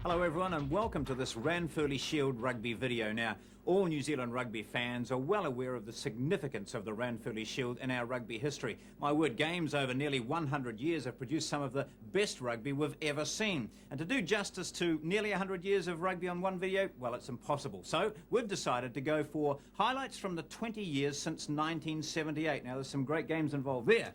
Hello everyone and welcome to this Ranfurly Shield rugby video. Now, all New Zealand rugby fans are well aware of the significance of the Ranfurly Shield in our rugby history. My word, games over nearly 100 years have produced some of the best rugby we've ever seen. And to do justice to nearly 100 years of rugby on one video, well, it's impossible. So we've decided to go for highlights from the 20 years since 1978. Now, there's some great games involved there.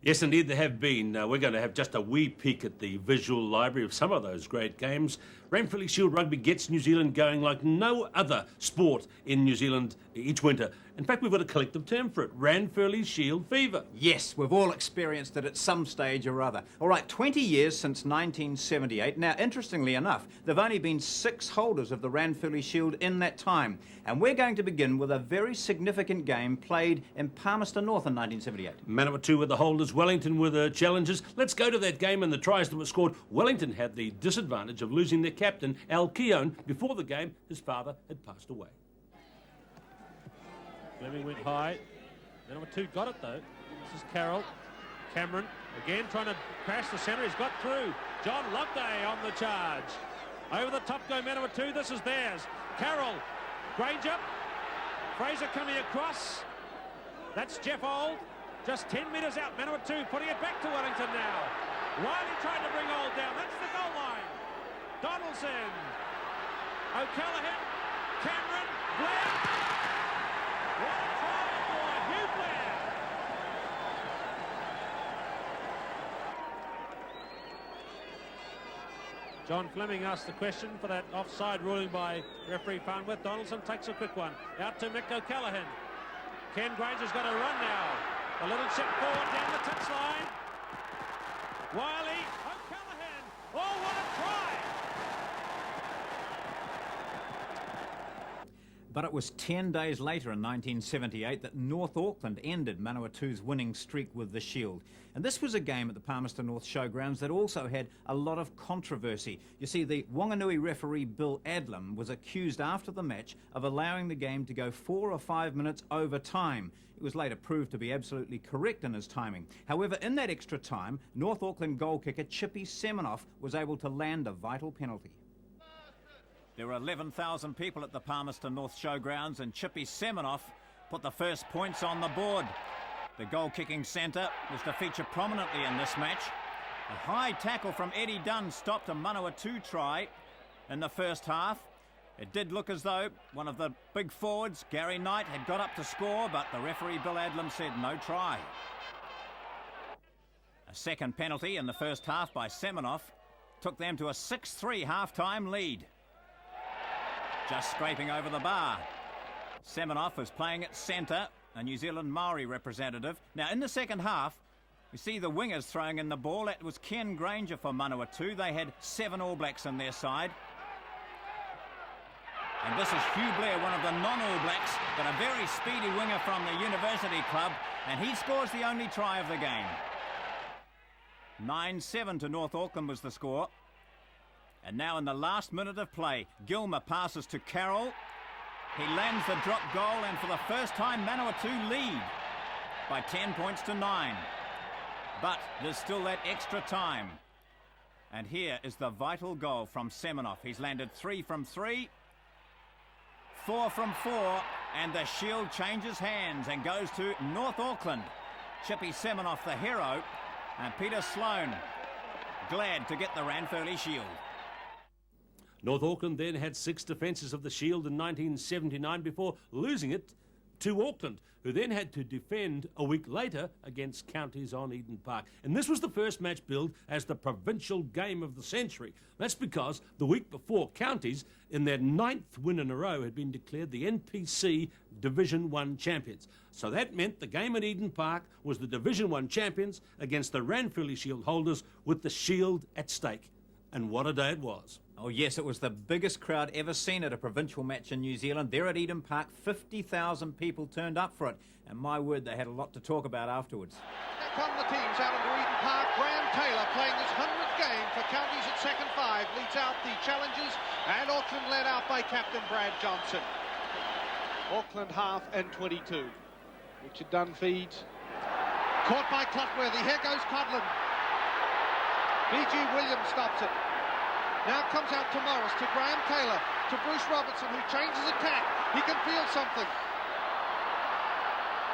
Yes, indeed, there have been. We're going to have just a wee peek at the visual library of some of those great games. Ranfurly Shield Rugby gets New Zealand going like no other sport in New Zealand each winter. In fact, we've got a collective term for it, Ranfurly Shield fever. Yes, we've all experienced it at some stage or other. All right, 20 years since 1978. Now, interestingly enough, there've only been 6 holders of the Ranfurly Shield in that time. And we're going to begin with a very significant game played in Palmerston North in 1978. Manawatu were the holders, Wellington were the challengers. Let's go to that game and the tries that were scored. Wellington had the disadvantage of losing their captain, Al Keown. Before the game, his father had passed away. Fleming went high. The number 2 got it though. This is Carroll. Cameron again trying to crash the centre. He's got through. John Loveday on the charge. Over the top go Manawatu. This is theirs. Carroll. Granger. Fraser coming across. That's Jeff Old. Just 10 metres out. Manawatu putting it back to Wellington now. Riley trying to bring Old down. That's the goal line. Donaldson. O'Callaghan. Cameron. Blair. What a try for Hugh Blair. John Fleming asked the question for that offside ruling by referee Farnworth. Donaldson takes a quick one. Out to Mick O'Callaghan. Ken Granger's got to run now. A little chip forward down the touchline. Wiley. O'Callaghan. Oh, what a try. But it was 10 days later in 1978 that North Auckland ended Manawatu's winning streak with the Shield. And this was a game at the Palmerston North Showgrounds that also had a lot of controversy. You see, the Wanganui referee Bill Adlam was accused after the match of allowing the game to go 4 or 5 minutes over time. It was later proved to be absolutely correct in his timing. However, in that extra time, North Auckland goal kicker Chippy Seminoff was able to land a vital penalty. There were 11,000 people at the Palmerston North Showgrounds and Chippy Seminoff put the first points on the board. The goal-kicking centre was to feature prominently in this match. A high tackle from Eddie Dunn stopped a Manawatu try in the first half. It did look as though one of the big forwards, Gary Knight, had got up to score, but the referee Bill Adlam said no try. A second penalty in the first half by Seminoff took them to a 6-3 half-time lead. Just scraping over the bar. Seminoff was playing at centre, a New Zealand Maori representative. Now, in the second half, we see the wingers throwing in the ball. That was Ken Granger for Manawatu. They had 7 All Blacks in their side. And this is Hugh Blair, one of the non-All Blacks, but a very speedy winger from the University Club, and he scores the only try of the game. 9-7 to North Auckland was the score. And now in the last minute of play, Gilmer passes to Carroll. He lands the drop goal, and for the first time, Manawatu lead by 10 points to 9. But there's still that extra time. And here is the vital goal from Seminoff. He's landed 3 from 3, 4 from 4, and the Shield changes hands and goes to North Auckland. Chippy Seminoff, the hero, and Peter Sloane, glad to get the Ranfurly Shield. North Auckland then had 6 defences of the Shield in 1979 before losing it to Auckland, who then had to defend a week later against Counties on Eden Park. And this was the first match billed as the provincial game of the century. That's because the week before, Counties, in their 9th win in a row, had been declared the NPC Division 1 champions. So that meant the game at Eden Park was the Division 1 champions against the Ranfurly Shield holders with the Shield at stake. And what a day it was. Oh yes, it was the biggest crowd ever seen at a provincial match in New Zealand. There at Eden Park, 50,000 people turned up for it. And my word, they had a lot to talk about afterwards. Back on the teams out into Eden Park. Graham Taylor playing his 100th game for Counties at second 5. Leads out the challengers, and Auckland led out by captain Brad Johnson. Auckland half and 22. Richard Dunn feeds. Caught by Clotworthy. Here goes Codlin. B.G. Williams stops it. Now comes out to Morris, to Graham Taylor, to Bruce Robertson, who changes attack. He can feel something.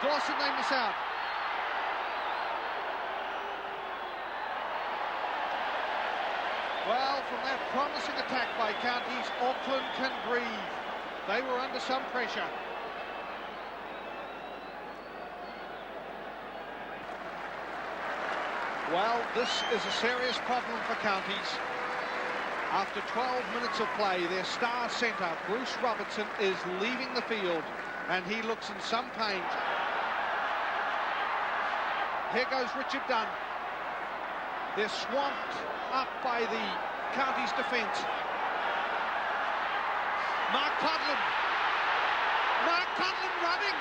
Dawson, they miss out. Well, from that promising attack by Counties, Auckland can breathe. They were under some pressure. Well, this is a serious problem for Counties. After 12 minutes of play, their star centre, Bruce Robertson, is leaving the field, and he looks in some pain. Here goes Richard Dunn. They're swamped up by the Counties defence. Mark Codlin running.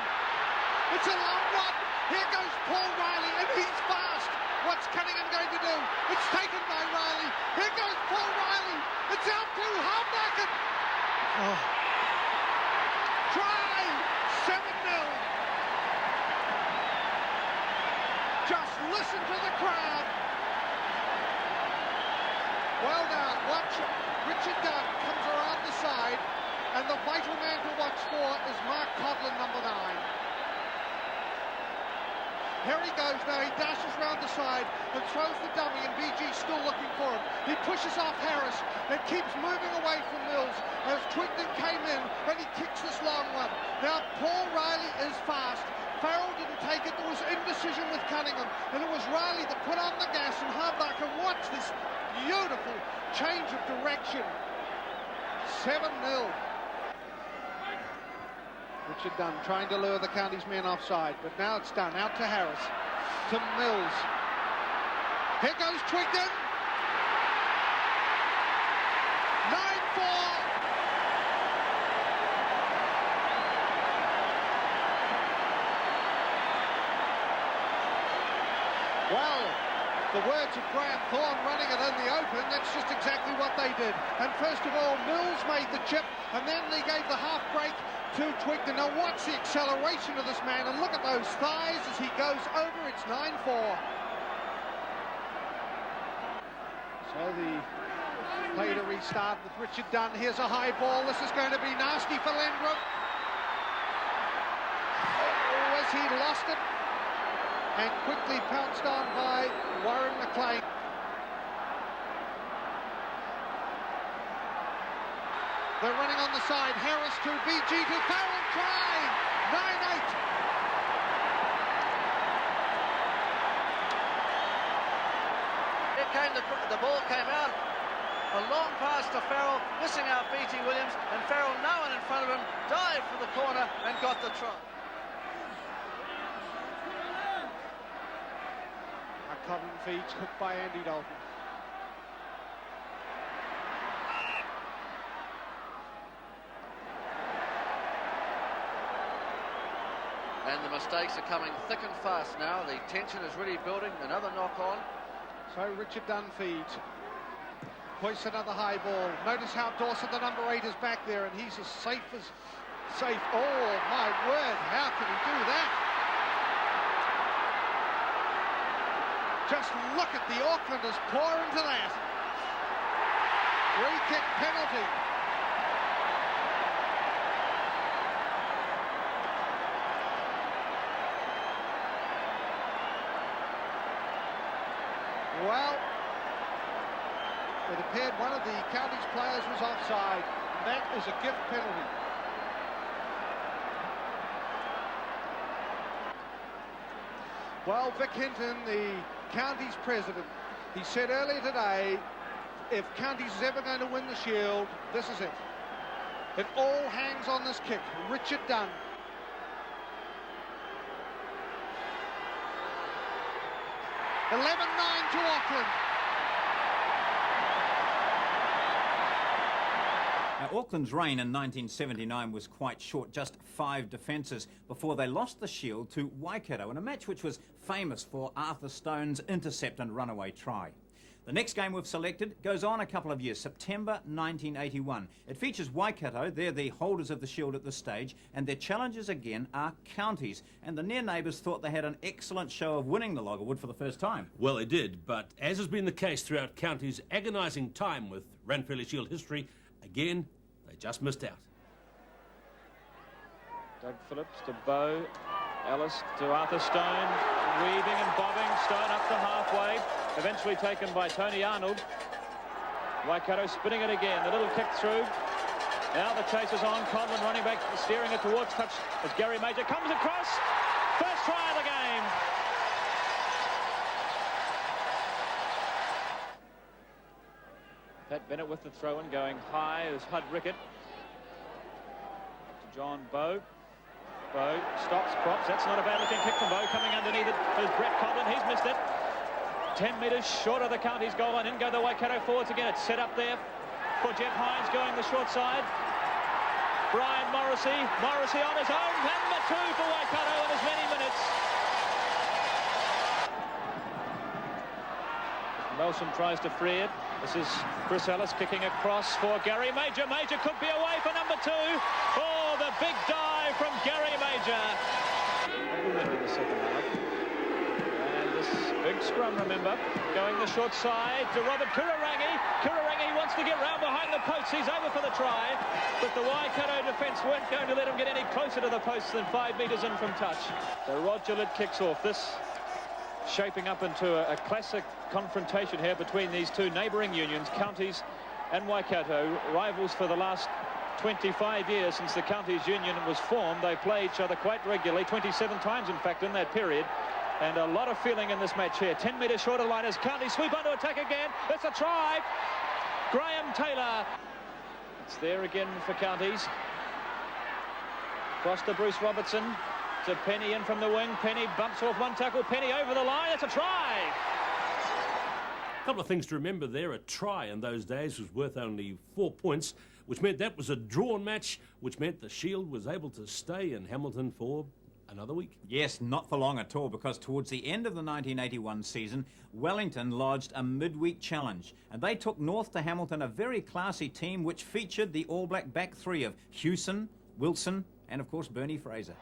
It's a long one. Here goes Paul Riley, and he's fast. What's Cunningham going to do? It's taken by Riley. Here goes Paul Riley. It's out to Harmdaken. Oh. Try! 7-0. Just listen to the crowd. Well now, watch. Richard Dunn comes around the side, and the vital man to watch for is Mark Codlin, number 9. Here he goes now, he dashes round the side and throws the dummy, and BG's still looking for him. He pushes off Harris and keeps moving away from Mills as Twigden came in, and he kicks this long one. Now Paul Riley is fast. Farrell didn't take it, there was indecision with Cunningham, and it was Riley that put on the gas, and Harmdaken, watch this beautiful change of direction. 7-0. Richard Dunn trying to lure the Counties men offside, but now it's done. Out to Harris, to Mills. Here goes Twigden. 9-4. Well, the words of Graham Thorne running it in the open, that's just exactly what they did. And first of all, Mills made the chip, and then they gave the half break to Twigden. Now watch the acceleration of this man, and look at those thighs as he goes over. It's 9-4. So the play to restart with Richard Dunn. Here's a high ball. This is going to be nasty for Lendrum. Oh, as he lost it, and quickly pounced on by Warren McLean. They're running on the side. Harris to BG to Farrell. Try! 9-8. Here came the ball came out. A long pass to Farrell, missing out BT Williams, and Farrell, no one in front of him, dived for the corner and got the try. Cotton feeds, hooked by Andy Dalton. And the mistakes are coming thick and fast now. The tension is really building. Another knock on. So Richard Dunn feeds. Hoists another high ball. Notice how Dawson, the number 8, is back there, and he's as safe as safe. Oh, my word, how can he do that? Just look at the Aucklanders pour into that. Free kick penalty. Well, it appeared one of the Counties players was offside. That is a gift penalty. Well, Vic Hinton, the Counties president, he said earlier today, if Counties is ever going to win the Shield, this is it. It all hangs on this kick. Richard Dunn. $11-9 to Auckland. Now, Auckland's reign in 1979 was quite short, just 5 defences before they lost the Shield to Waikato in a match which was famous for Arthur Stone's intercept and runaway try. The next game we've selected goes on a couple of years, September 1981. It features Waikato, they're the holders of the Shield at this stage, and their challengers again are counties. And the near neighbours thought they had an excellent show of winning the Loggerwood for the first time. Well, they did, but as has been the case throughout counties' agonising time with Ranfurly Shield history, again, they just missed out. Doug Phillips to Bow, Ellis to Arthur Stone, weaving and bobbing, Stone up to halfway, eventually taken by Tony Arnold. Waikato spinning it again, the little kick through. Now the chase is on, Conlon running back, steering it towards touch as Gary Major comes across. First try of the game. Pat Bennett with the throw-in going high as Hud Rickett. To John Bow. Bow stops, props. That's not a bad looking kick from Bow. Coming underneath it is Brett Conlon. He's missed it. 10 metres short of the county's goal line. In go the Waikato forwards again. It's set up there for Jeff Hines going the short side. Brian Morrissey on his own. Number 2 for Waikato in as many minutes. Melson tries to free it. This is Chris Ellis kicking across for Gary Major. Major could be away for number 2. Oh, the big dive from Gary Major. We'll into the second half. And this big scrum, remember, going the short side to Robert Kurarangi. Kurarangi wants to get round behind the posts. He's over for the try. But the Waikato defence weren't going to let him get any closer to the posts than 5 metres in from touch. So Roger Litt kicks off. This shaping up into a classic confrontation here between these two neighbouring unions, counties and Waikato, rivals for the last 25 years since the counties union was formed. They play each other quite regularly, 27 times in fact in that period, and a lot of feeling in this match here. 10 metres short of line as counties sweep onto attack again. It's a try. Graham Taylor. It's there again for counties. Cross to Bruce Robertson. To Penny in from the wing. Penny bumps off one tackle. Penny over the line. It's a try. A couple of things to remember there. A try in those days was worth only 4 points, which meant that was a drawn match, which meant the Shield was able to stay in Hamilton for another week. Yes, not for long at all, because towards the end of the 1981 season, Wellington lodged a midweek challenge, and they took north to Hamilton, a very classy team which featured the All Black back three of Hewson, Wilson, and of course Bernie Fraser.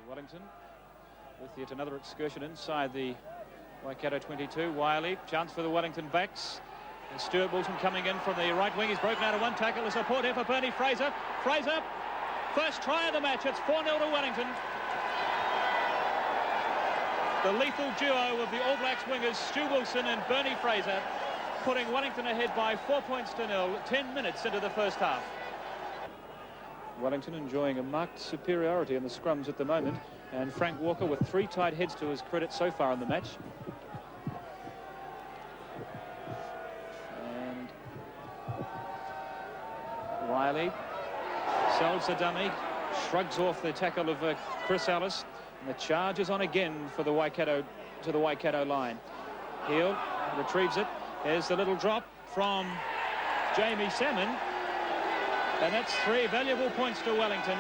Wellington with yet another excursion inside the Waikato 22. Wiley, chance for the Wellington backs. And Stuart Wilson coming in from the right wing. He's broken out of one tackle. The support here for Bernie Fraser. Fraser, first try of the match. It's 4-0 to Wellington. The lethal duo of the All Blacks wingers, Stu Wilson and Bernie Fraser, putting Wellington ahead by 4 points to 0, 10 minutes into the first half. Wellington enjoying a marked superiority in the scrums at the moment, and Frank Walker with 3 tight heads to his credit so far in the match. And Wiley sells the dummy, shrugs off the tackle of Chris Ellis, and the charge is on again for the Waikato to the Waikato line. Heel retrieves it. There's the little drop from Jamie Salmon. And that's 3 valuable points to Wellington.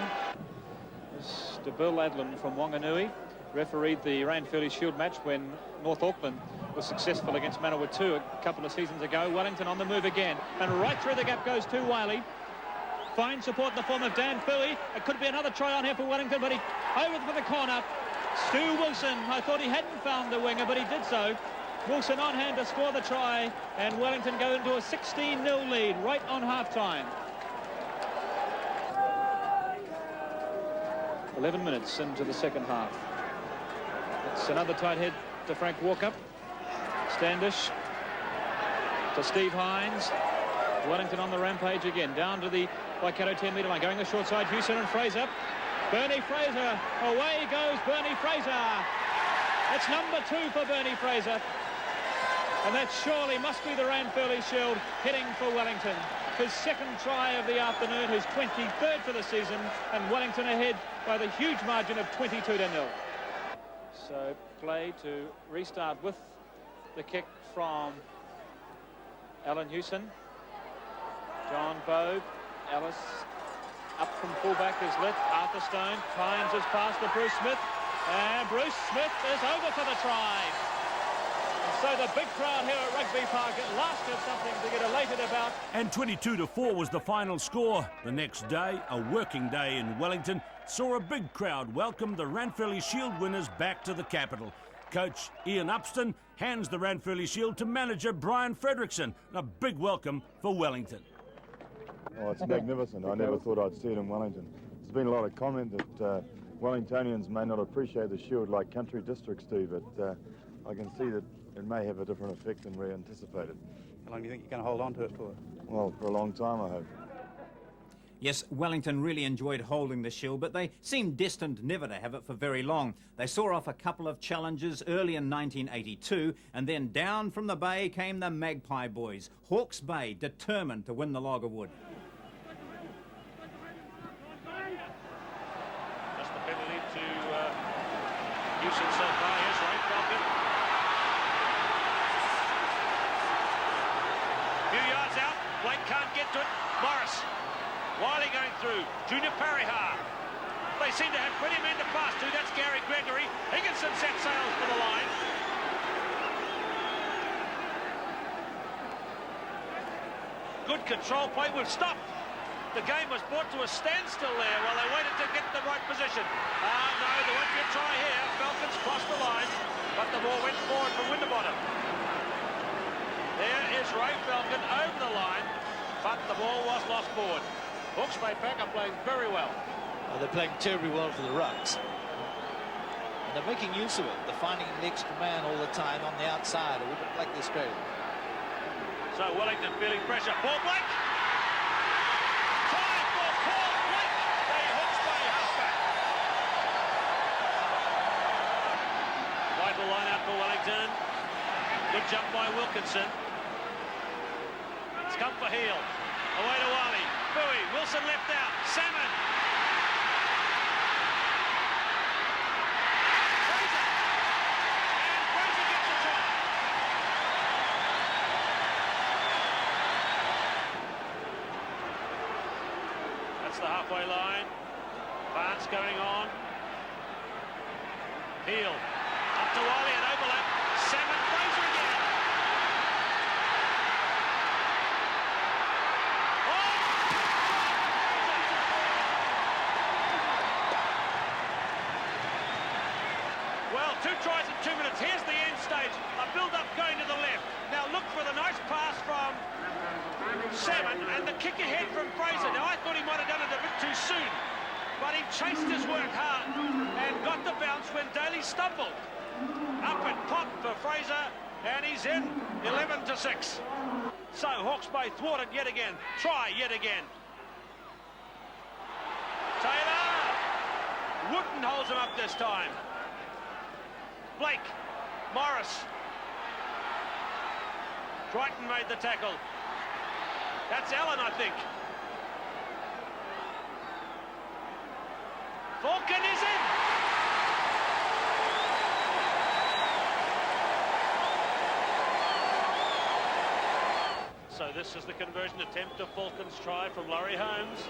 This to Bill Adlin from Wanganui, refereed the Ranfurly Shield match when North Auckland was successful against Manawatu a couple of seasons ago. Wellington on the move again, and right through the gap goes to Wiley. Fine support in the form of Dan Fooey. It could be another try on here for Wellington, but he over for the corner. Stu Wilson, I thought he hadn't found the winger, but he did so. Wilson on hand to score the try, and Wellington go into a 16-0 lead right on half-time. 11 minutes into the second half. It's another tight head to Frank Walker. Standish to Steve Hines. Wellington on the rampage again, down to the Waikato 10-metre line, going the short side, Hewson and Fraser. Bernie Fraser, away goes Bernie Fraser. That's number 2 for Bernie Fraser. And that surely must be the Ranfurly Shield hitting for Wellington. His second try of the afternoon, his 23rd for the season, and Wellington ahead by the huge margin of 22-0. So play to restart with the kick from Alan Hewson. John Bowe, Ellis up from fullback is lit. Arthur Stone finds his pass to Bruce Smith, and Bruce Smith is over for the try. So the big crowd here at Rugby Park at last has something to get elated about. And 22-4 was the final score. The next day, a working day in Wellington, saw a big crowd welcome the Ranfurly Shield winners back to the capital. Coach Ian Upston hands the Ranfurly Shield to manager Brian Fredrickson. A big welcome for Wellington. Oh, it's magnificent. I never thought I'd see it in Wellington. There's been a lot of comment that Wellingtonians may not appreciate the Shield like country districts do, but I can see that it may have a different effect than we anticipated. How long do you think you're going to hold on to it for? Well, for a long time, I hope. Yes, Wellington really enjoyed holding the Shield, but they seemed destined never to have it for very long. They saw off a couple of challenges early in 1982, and then down from the bay came the Magpie boys. Hawke's Bay determined to win the log of wood. Just the penalty to Houston so far. Here's Ranfurly. Few yards out. Blake can't get to it. Morris. Wiley going through. Junior Parihar. They seem to have plenty of men to pass to. That's Gary Gregory. Higginson set sails for the line. Good control play. We've stopped. The game was brought to a standstill there while they waited to get the right position. No, there won't be a try here. Falcons crossed the line, but the ball went forward from Winterbottom. There is Ray Falcon over the line, but the ball was lost forward. Hawke's Bay Pack are playing very well. They're playing terribly well for the rucks. And they're making use of it. They're finding the extra man all the time on the outside, a bit like the Australian. So Wellington feeling pressure. Paul Blake! Try for Paul Blake! The Hawke's Bay halfback. Vital line out for Wellington. Good jump by Wilkinson. It's come for Heel. Away to Wally. Bowie. Wilson left out. Salmon. Fraser. And Fraser gets the try. That's the halfway line. Barnes going on. Heel. Up to Wally and overlap. Salmon. Fraser again. Well, 2 tries in 2 minutes. Here's the end stage. A build-up going to the left. Now look for the nice pass from Salmon and the kick ahead from Fraser. Now I thought he might have done it a bit too soon, but he chased his work hard and got the bounce when Daly stumbled. Up and pop for Fraser, and he's in 11-6. So Hawke's Bay thwarted yet again. Try yet again. Taylor! Wooden holds him up this time. Blake, Morris. Crichton made the tackle. That's Allen, I think. Falcon is in. So this is the conversion attempt to Falcon's try from Laurie Holmes.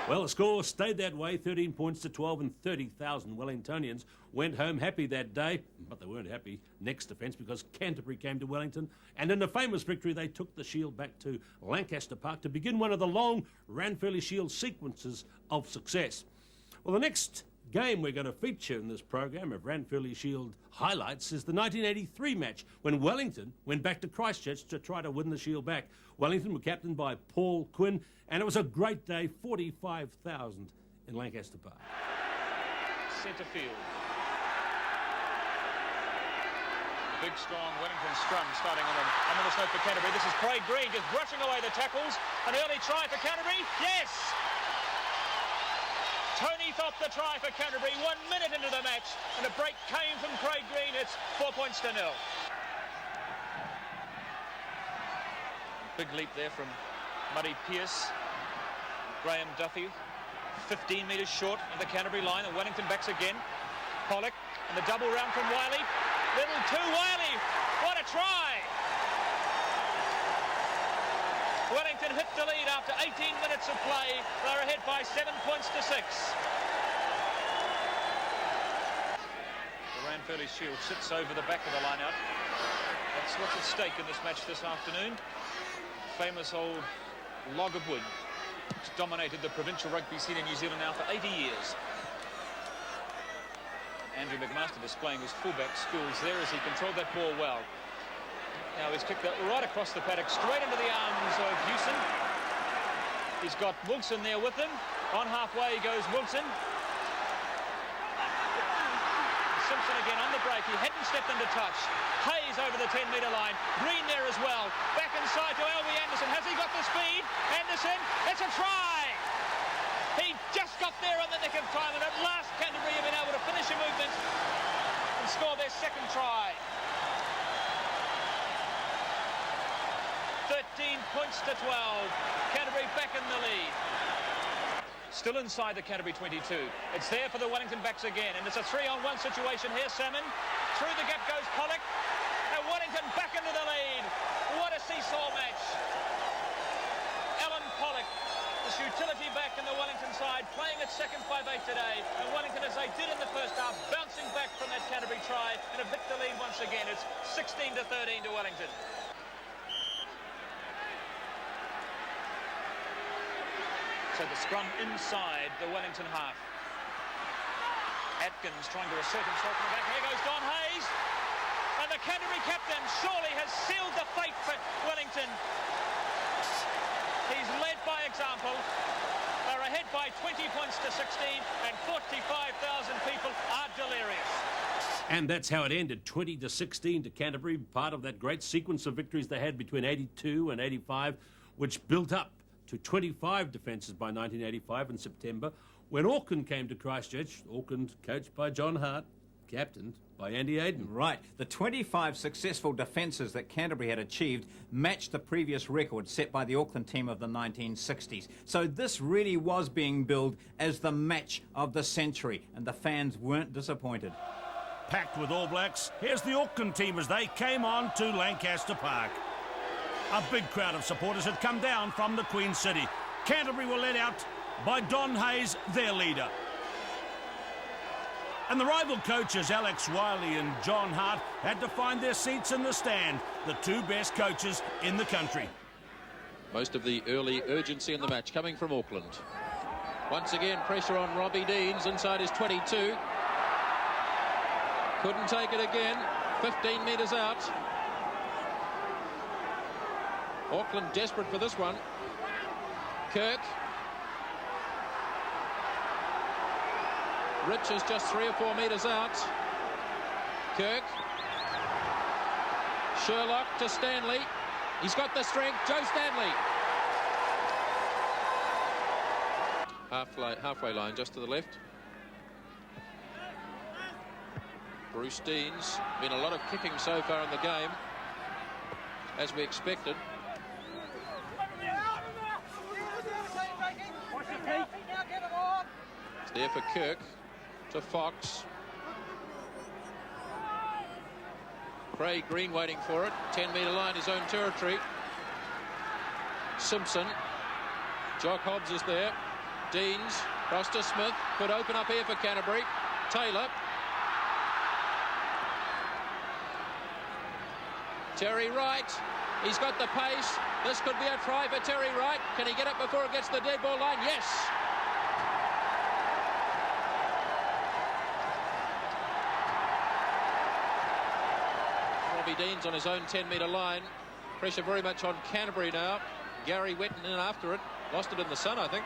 Well, the score stayed that way, 13 points to 12, and 30,000 Wellingtonians went home happy that day, but they weren't happy next defence because Canterbury came to Wellington, and in a famous victory they took the Shield back to Lancaster Park to begin one of the long Ranfurly Shield sequences of success. Well, the next game we're going to feature in this program of Ranfurly Shield highlights is the 1983 match when Wellington went back to Christchurch to try to win the Shield back. Wellington were captained by Paul Quinn, and it was a great day, 45,000 in Lancaster Park. Centre field. Big, strong Wellington scrum starting on an ominous note for Canterbury. This is Craig Green just brushing away the tackles. An early try for Canterbury. Yes! Tony Thop the try for Canterbury 1 minute into the match, and a break came from Craig Green. It's 4 points to 0. Big leap there from Muddy Pearce. Graham Duffy 15 metres short of the Canterbury line, and Wellington backs again. Pollock and the double round from Wiley. Little 2 Wiley. What a try! Wellington hit the lead after 18 minutes of play. They're ahead by 7 points to 6. The Ranfurly Shield sits over the back of the line-out. That's what's at stake in this match this afternoon. Famous old log of wood. It's dominated the provincial rugby scene in New Zealand now for 80 years. Andrew McMaster displaying his fullback skills there as he controlled that ball well. Now he's kicked that right across the paddock, straight into the arms of Hewson. He's got Wilson there with him. On halfway goes Wilson. Simpson again on the break. He hadn't stepped into touch. Hayes over the 10-metre line. Green there as well. Back inside to Elby Anderson. Has he got the speed? Anderson, it's a try! He just got there on the nick of time, and at last Canterbury have been able to finish a movement and score their second try. 13 points to 12. Canterbury back in the lead. Still inside the Canterbury 22. It's there for the Wellington backs again, and it's a 3-on-1 situation here. Salmon. Through the gap goes Pollock. And Wellington back into the lead. What a seesaw match. Alan Pollock, this utility back in the Wellington side, playing at second 5'8" today. And Wellington, as they did in the first half, bouncing back from that Canterbury try and have hit the lead once again. It's 16-13 to Wellington. So the scrum inside the Wellington half. Atkins trying to assert himself in the back. Here goes Don Hayes. And the Canterbury captain surely has sealed the fate for Wellington. He's led by example. They're ahead by 20 points to 16, and 45,000 people are delirious. And that's how it ended, 20-16 to Canterbury, part of that great sequence of victories they had between 82 and 85, which built up to 25 defences by 1985 in September, when Auckland came to Christchurch. Auckland coached by John Hart, captained by Andy Aiden. Right. The 25 successful defences that Canterbury had achieved matched the previous record set by the Auckland team of the 1960s. So this really was being billed as the match of the century, and the fans weren't disappointed. Packed with All Blacks, here's the Auckland team as they came on to Lancaster Park. A big crowd of supporters had come down from the Queen City. Canterbury were led out by Don Hayes, their leader. And the rival coaches, Alex Wiley and John Hart, had to find their seats in the stand, the two best coaches in the country. Most of the early urgency in the match coming from Auckland. Once again, pressure on Robbie Deans inside his 22. Couldn't take it again. 15 metres out. Auckland desperate for this one. Kirk. Rich is just 3 or 4 metres out. Kirk. Sherlock to Stanley. He's got the strength. Joe Stanley. Halfway line just to the left. Bruce Deans. Been a lot of kicking so far in the game, as we expected. It's there for Kirk to Fox. Craig Green waiting for it. 10-metre line, his own territory. Simpson. Jock Hobbs is there. Deans. Cross to Smith. Could open up here for Canterbury. Taylor. Terry Wright. He's got the pace. This could be a try for Terry Wright. Can he get up before it gets to the dead ball line? Yes. Robbie Deans on his own 10-metre line. Pressure very much on Canterbury now. Gary Wetton in after it. Lost it in the sun, I think.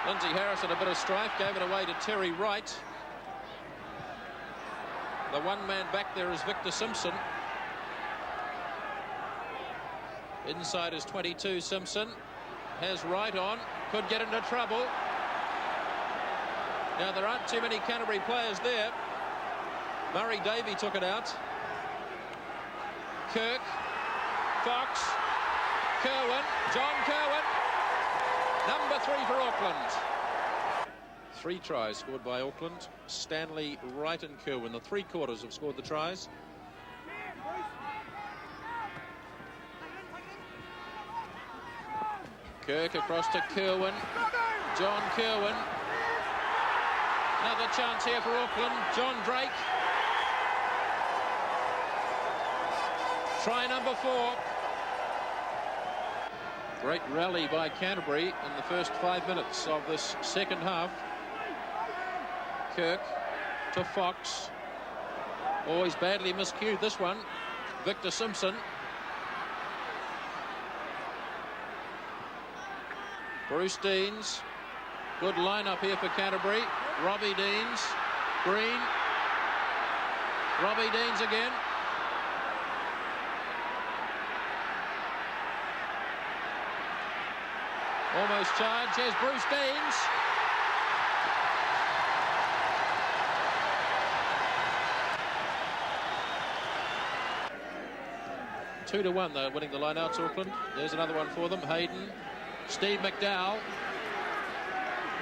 Lindsay Harris had a bit of strife. Gave it away to Terry Wright. The one man back there is Victor Simpson. Inside is 22, Simpson. Has Wright on. Could get into trouble. Now, there aren't too many Canterbury players there. Murray Davey took it out. Kirk. Fox. Kerwin. John Kerwin. Number 3 for Auckland. 3 tries scored by Auckland. Stanley, Wright and Kerwin. The 3 quarters have scored the tries. Kirk across to Kerwin. John Kerwin. Another chance here for Auckland. John Drake. Try number 4. Great rally by Canterbury in the first 5 minutes of this second half. Kirk to Fox. Always badly miscued this one. Victor Simpson. Bruce Deans. Good line-up here for Canterbury. Robbie Deans. Green. Robbie Deans again. Almost charged. Here's Bruce Deans. Two to 1, though, winning the line-outs, Auckland. There's another one for them. Hayden. Steve McDowell.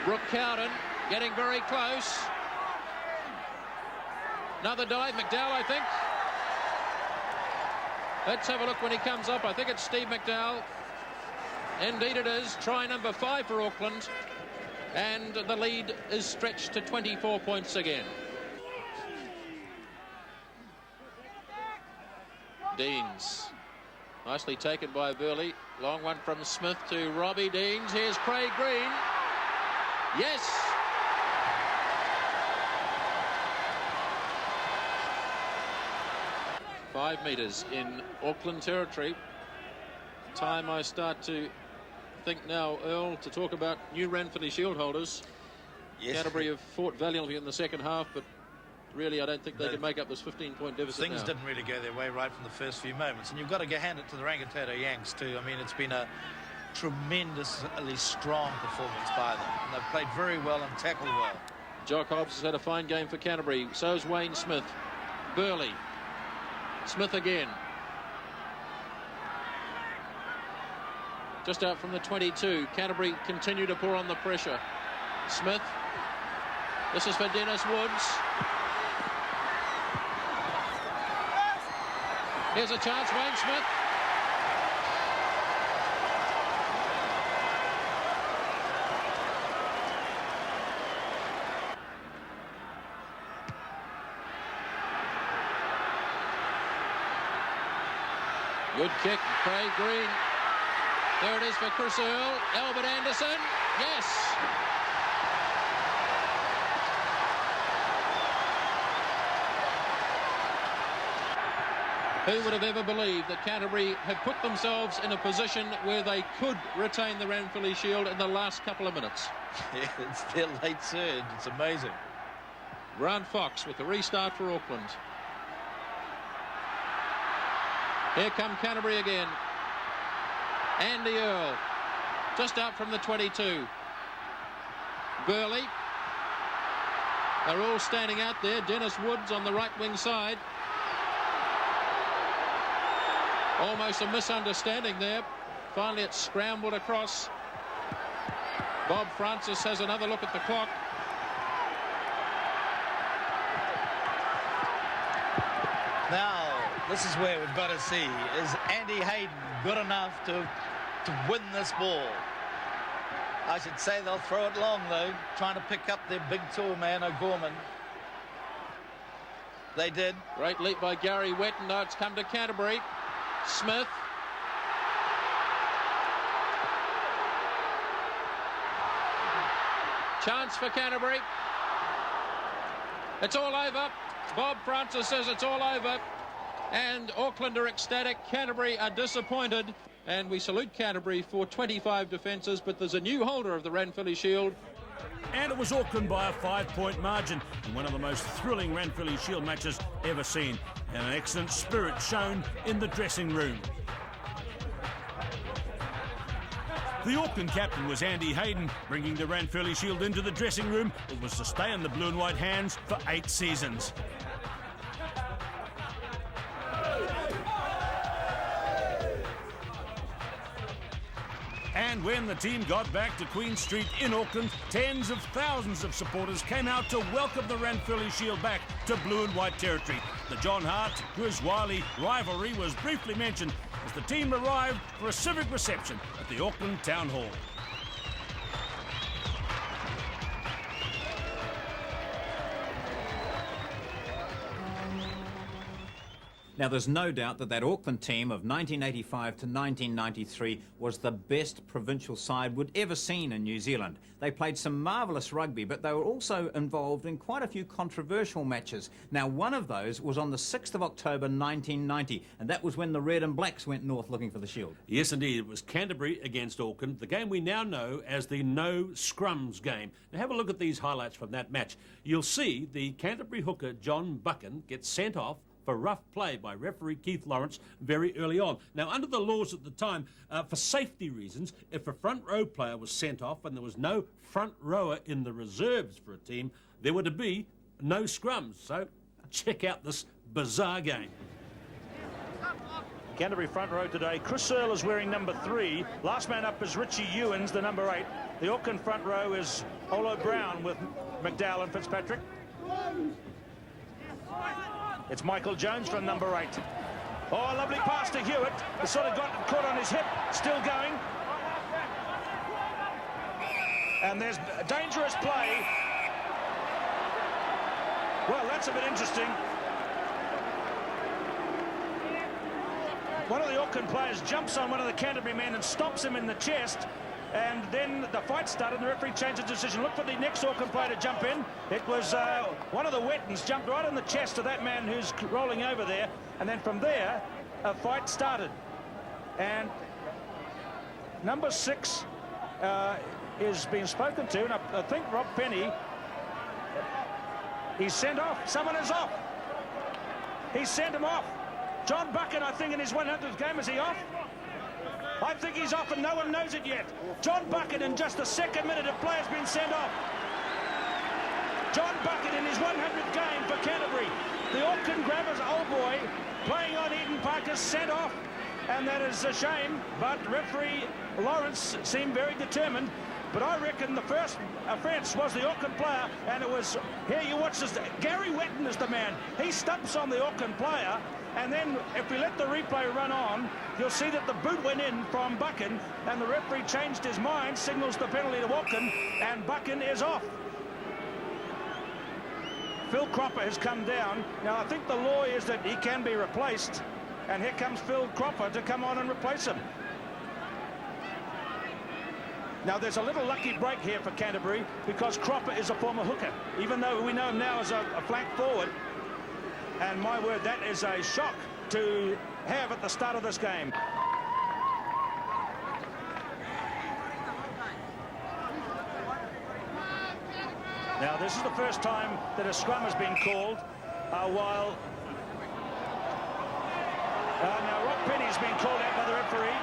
Brooke Cowden getting very close. Another dive. McDowell, I think. Let's have a look when he comes up. I think it's Steve McDowell. Indeed it is. Try number 5 for Auckland. And the lead is stretched to 24 points again. Deans. Nicely taken by Burley. Long one from Smith to Robbie Deans. Here's Craig Green. Yes! Five metres in Auckland territory. Time I start to think now, Earl, to talk about new Ranfurly Shield holders. Yes. Canterbury have fought valiantly in the second half, but really I don't think they can make up this 15-point deficit. Things didn't really go their way right from the first few moments, and you've got to hand it to the Rangatato Yanks too. I mean, it's been a tremendously strong performance by them, and they've played very well and tackled well. Jock Hobbs has had a fine game for Canterbury. So's Wayne Smith. Burley. Smith again. Just out from the 22. Canterbury continue to pour on the pressure. Smith. This is for Dennis Woods. Here's a chance, Wayne Smith. Good kick, Craig Green. There it is for Chris Earl. Albert Anderson. Yes. Who would have ever believed that Canterbury had put themselves in a position where they could retain the Ranfurly Shield in the last couple of minutes? Yeah, it's their late surge. It's amazing. Grant Fox with the restart for Auckland. Here come Canterbury again. Andy Earl, just out from the 22. Burley. They're all standing out there. Dennis Woods on the right wing side. Almost a misunderstanding there. Finally it's scrambled across. Bob Francis has another look at the clock. Now, this is where we've got to see, is Andy Hayden good enough to win this ball? I should say they'll throw it long, though, trying to pick up their big tall man, O'Gorman. They did. Great leap by Gary Wetton. Now it's come to Canterbury. Smith. Chance for Canterbury. It's all over. Bob Francis says it's all over. And Auckland are ecstatic. Canterbury are disappointed. And we salute Canterbury for 25 defences, but there's a new holder of the Ranfurly Shield. And it was Auckland by a 5-point margin in one of the most thrilling Ranfurly Shield matches ever seen. And an excellent spirit shown in the dressing room. The Auckland captain was Andy Hayden, bringing the Ranfurly Shield into the dressing room. It was to stay in the blue and white hands for 8 seasons. And when the team got back to Queen Street in Auckland, tens of thousands of supporters came out to welcome the Ranfurly Shield back to blue and white territory. The John Hart-Grizz Wiley rivalry was briefly mentioned as the team arrived for a civic reception at the Auckland Town Hall. Now, there's no doubt that Auckland team of 1985 to 1993 was the best provincial side we'd ever seen in New Zealand. They played some marvellous rugby, but they were also involved in quite a few controversial matches. Now, one of those was on the 6th of October 1990, and that was when the Red and Blacks went north looking for the Shield. Yes, indeed. It was Canterbury against Auckland, the game we now know as the no scrums game. Now, have a look at these highlights from that match. You'll see the Canterbury hooker, John Buchan, gets sent off for rough play by referee Keith Lawrence very early on. Now, under the laws at the time, for safety reasons, if a front row player was sent off and there was no front rower in the reserves for a team, there were to be no scrums. So check out this bizarre game. Canterbury front row today. Chris Earle is wearing number 3. Last man up is Richie Ewins, the number 8. The Auckland front row is Olo Brown with McDowell and Fitzpatrick. It's Michael Jones from number 8. Oh, a lovely pass to Hewitt. It sort of got caught on his hip. Still going. And there's dangerous play. Well, that's a bit interesting. One of the Auckland players jumps on one of the Canterbury men and stomps him in the chest. And then the fight started and the referee changed the decision. Look for the next Auckland player to jump in. It was one of the Wettons jumped right in the chest of that man who's rolling over there. And then from there, a fight started. And number 6 is being spoken to. And I think Rob Penny, he's sent off. Someone is off. He sent him off. John Buchan, I think, in his 100th game, is he off? I think he's off and no one knows it yet. John Buchan, in just the second minute of play, has been sent off. John Buchan in his 100th game for Canterbury. The Auckland Grabbers old boy playing on Eden Park is sent off, and that is a shame, but referee Lawrence seemed very determined. But I reckon the first offence was the Auckland player, and it was, here you watch this, Gary Wetton is the man. He stumps on the Auckland player, and then if we let the replay run on, you'll see that the boot went in from Buchan, and the referee changed his mind, signals the penalty to Auckland, and Buchan is off. Phil Cropper has come down. Now, I think the law is that he can be replaced, and here comes Phil Cropper to come on and replace him. Now, there's a little lucky break here for Canterbury because Cropper is a former hooker, even though we know him now as a flank forward. And my word, that is a shock to have at the start of this game. Now, this is the first time that a scrum has been called while... now, Rob Penny's been called out by the referee.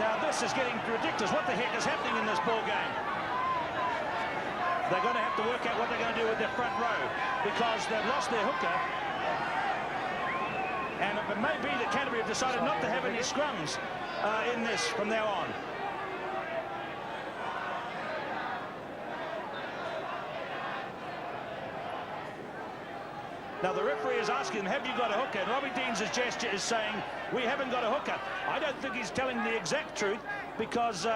Now, this is getting ridiculous. What the heck is happening in this ball game? They're going to have to work out what they're going to do with their front row because they've lost their hooker. And it may be that Canterbury have decided not to have any scrums in this from now on. Now, the referee is asking them, have you got a hooker? And Robbie Dean's gesture is saying, we haven't got a hooker. I don't think he's telling the exact truth because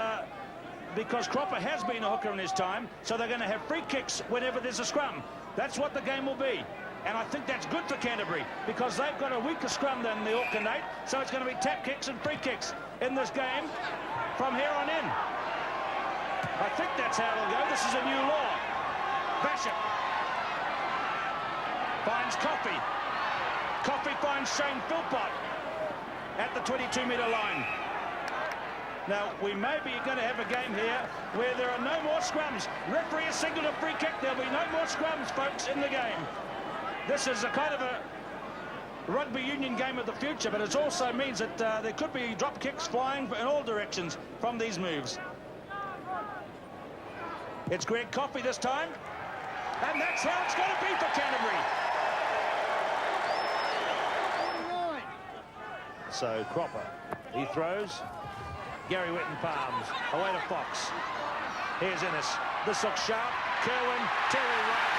Cropper has been a hooker in his time, so they're going to have free kicks whenever there's a scrum. That's what the game will be. And I think that's good for Canterbury because they've got a weaker scrum than the Auckland 8, so it's going to be tap kicks and free kicks in this game from here on in. I think that's how it'll go. This is a new law. Basham finds Coffey. Coffey finds Shane Philpott at the 22-metre line. Now, we may be going to have a game here where there are no more scrums. Referee has signalled a free kick. There'll be no more scrums, folks, in the game. This is a kind of a rugby union game of the future, but it also means that there could be drop kicks flying in all directions from these moves. It's Greg Coffey this time, and that's how it's going to be for Canterbury. So Cropper, he throws. Gary Wetton palms, away to Fox. Here's Innes. This looks sharp. Kerwin, Terry Wright.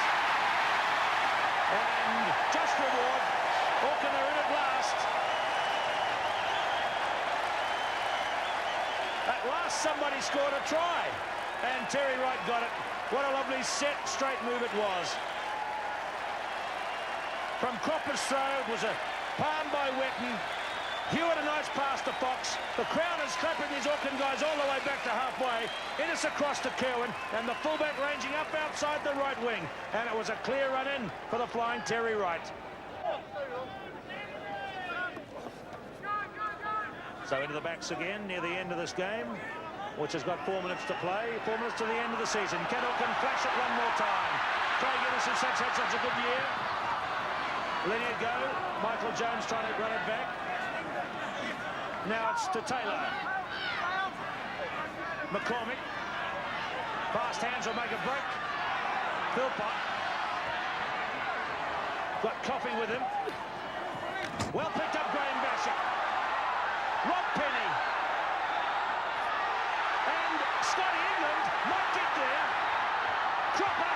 And just reward. Auckland are in at last. At last somebody scored a try, and Terry Wright got it. What a lovely set, straight move it was. From Cropper's throw, it was a palm by Wetton. Hewitt a nice pass to Fox. The crowd is clapping these Auckland guys all the way back to halfway. It is across to Kerwin, and the fullback ranging up outside the right wing. And it was a clear run in for the flying Terry Wright. So into the backs again near the end of this game, which has got 4 minutes to play. 4 minutes to the end of the season. Can Auckland flash it one more time? Craig Innocent's had such a good year. Letting it go. Michael Jones trying to run it back. Now it's to Taylor. McCormick. Fast hands will make a break. Philpott. Got Coffey with him. Well picked up Graham Basham. Rob Penny. And Scotty England might get there. Cropper.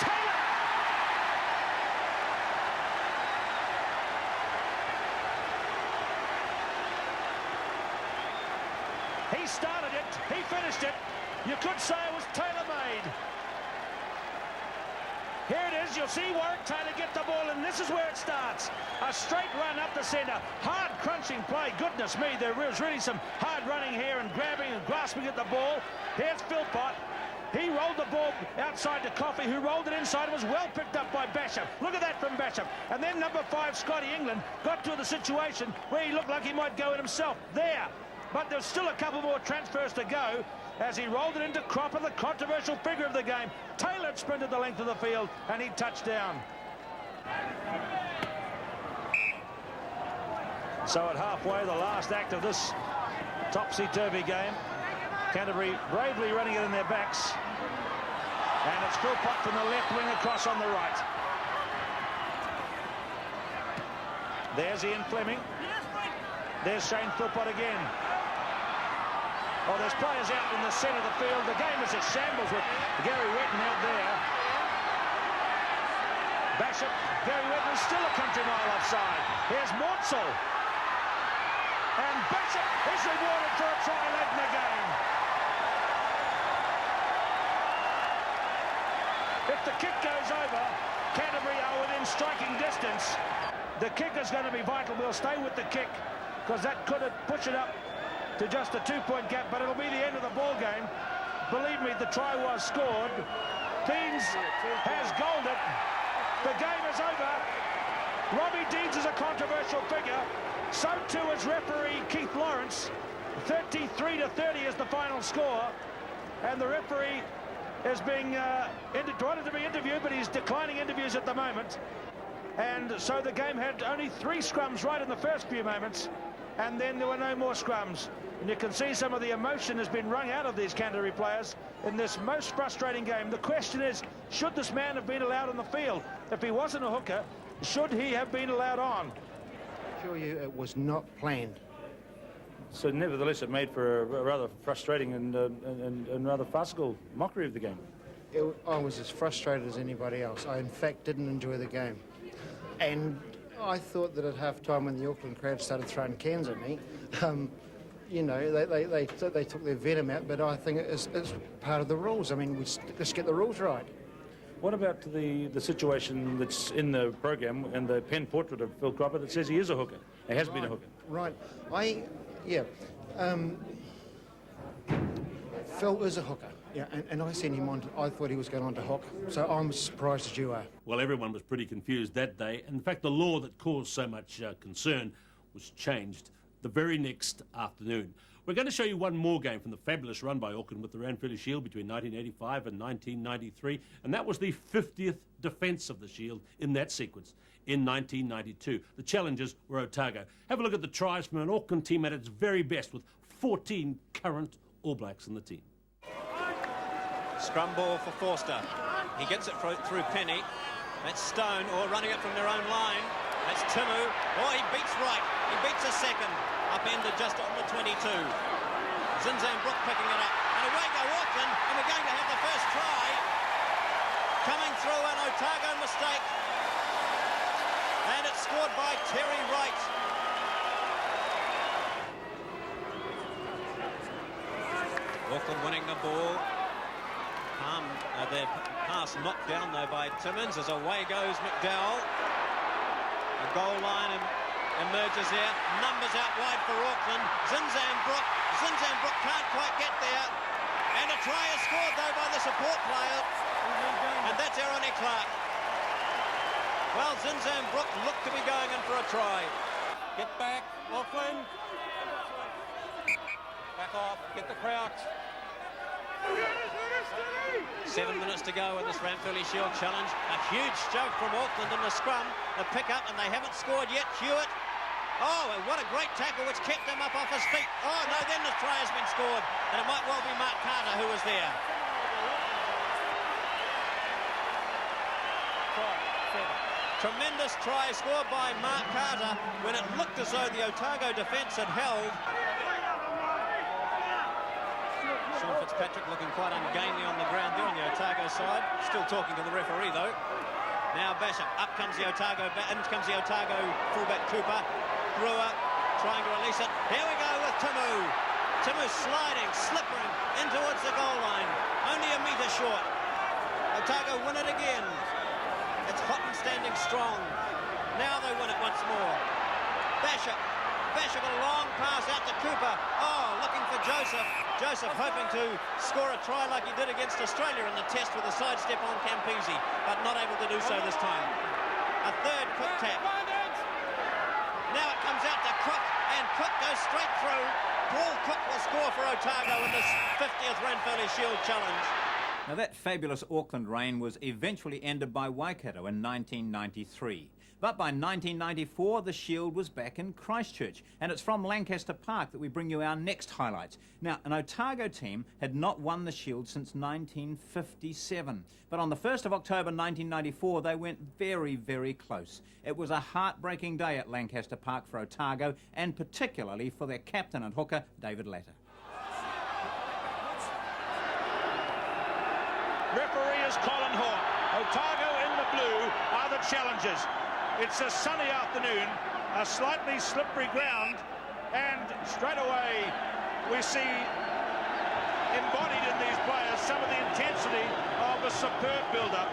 Taylor. He started it, he finished it. You could say it was tailor-made. Here it is, you'll see Warwick Taylor get the ball, and this is where it starts. A straight run up the centre. Hard crunching play, goodness me, there was really some hard running here and grabbing and grasping at the ball. Here's Philpott. He rolled the ball outside to Coffey, who rolled it inside. It was well picked up by Basham. Look at that from Basham. And then number 5, Scotty England, got to the situation where he looked like he might go it himself. There. But there's still a couple more transfers to go as he rolled it into Cropper, the controversial figure of the game. Taylor sprinted the length of the field and he touched down. So at halfway, the last act of this topsy-turvy game, Canterbury bravely running it in their backs. And it's Philpott from the left wing across on the right. There's Ian Fleming. There's Shane Philpott again. Oh, there's players out in the centre of the field. The game is a shambles with Gary Wetton out there. Basham, Gary Wetton is still a country mile offside. Here's Mortsel. And Basham is rewarded for a try late in the game. If the kick goes over, Canterbury are within striking distance. The kick is going to be vital. We'll stay with the kick because that could push it up to just a 2-point gap, but it'll be the end of the ball game. Believe me, the try was scored. Deans has goaled it. The game is over. Robbie Deans is a controversial figure. So too is referee Keith Lawrence. 33-30 is the final score, and the referee is being wanted to be interviewed, but he's declining interviews at the moment. And so the game had only 3 scrums right in the first few moments, and then there were no more scrums. And you can see some of the emotion has been wrung out of these Canterbury players in this most frustrating game. The question is, should this man have been allowed on the field? If he wasn't a hooker, should he have been allowed on? I assure you it was not planned. So nevertheless, it made for a rather frustrating and rather farcical mockery of the game. I was as frustrated as anybody else. I, in fact, didn't enjoy the game. And I thought that at half-time when the Auckland crowd started throwing cans at me, you know, they took their venom out, but I think it's part of the rules. I mean, let's get the rules right. What about the situation that's in the program and the pen portrait of Phil Cropper that says he is a hooker? He has been a hooker. Right. Phil is a hooker. Yeah, and I sent him on. I thought he was going on to hook, so I'm as surprised as you are. Well, everyone was pretty confused that day, and in fact the law that caused so much concern was changed the very next afternoon. We're going to show you one more game from the fabulous run by Auckland with the Ranfurly Shield between 1985 and 1993, and that was the 50th defence of the Shield in that sequence in 1992. The challengers were Otago. Have a look at the tries from an Auckland team at its very best with 14 current All Blacks in the team. Scrum ball for Forster. He gets it through Penny. That's Stone, or running it from their own line. That's Timu. Oh, he beats Wright. He beats a second. Upended just on the 22. Zinzan-Brook picking it up. And away go Auckland, and we're going to have the first try. Coming through, an Otago mistake. scored by Terry Wright. Auckland winning the ball. The pass knocked down though by Timmins as away goes McDowell. The goal line emerges there. Numbers out wide for Auckland. Zinzanbrook can't quite get there. And a try is scored though by the support player. And that's Aaron Clark. Well, Zinzanbrook looked to be going in for a try. Get back, Auckland. Back off, get the crouch. 7 minutes to go in this Ranfurly Shield Challenge. A huge shove from Auckland in the scrum. The pick-up, and they haven't scored yet. Hewitt. Oh, and what a great tackle which kept him up off his feet. Oh, no, then the try has been scored. And it might well be Mark Carter who was there. Tremendous try scored by Mark Carter when it looked as though the Otago defence had held. Sean Fitzpatrick looking quite ungainly on the ground there on the Otago side. Still talking to the referee though. Now Bishop, up comes the Otago, in comes the Otago fullback Cooper. Brewer trying to release it. Here we go with Timu. Timu sliding, slipping in towards the goal line. Only a metre short. Otago win it again. It's Houghton standing strong. Now they win it once more. Bishop a long pass out to Cooper. Oh, looking for Joseph. Joseph hoping to score a try like he did against Australia in the test with a sidestep on Campese, but not able to do so this time. A third Cook tap. Now it comes out to Cook, and Cook goes straight through. Paul Cook will score for Otago in this 50th Ranfurly Shield Challenge. Now that fabulous Auckland reign was eventually ended by Waikato in 1993. But by 1994, the Shield was back in Christchurch, and it's from Lancaster Park that we bring you our next highlights. Now, an Otago team had not won the Shield since 1957, but on the 1st of October 1994, they went very, very close. It was a heartbreaking day at Lancaster Park for Otago, and particularly for their captain and hooker, David Latter. Referee is Colin Hawke. Otago in the blue are the challengers. It's a sunny afternoon, a slightly slippery ground, and straight away we see embodied in these players some of the intensity of a superb build-up.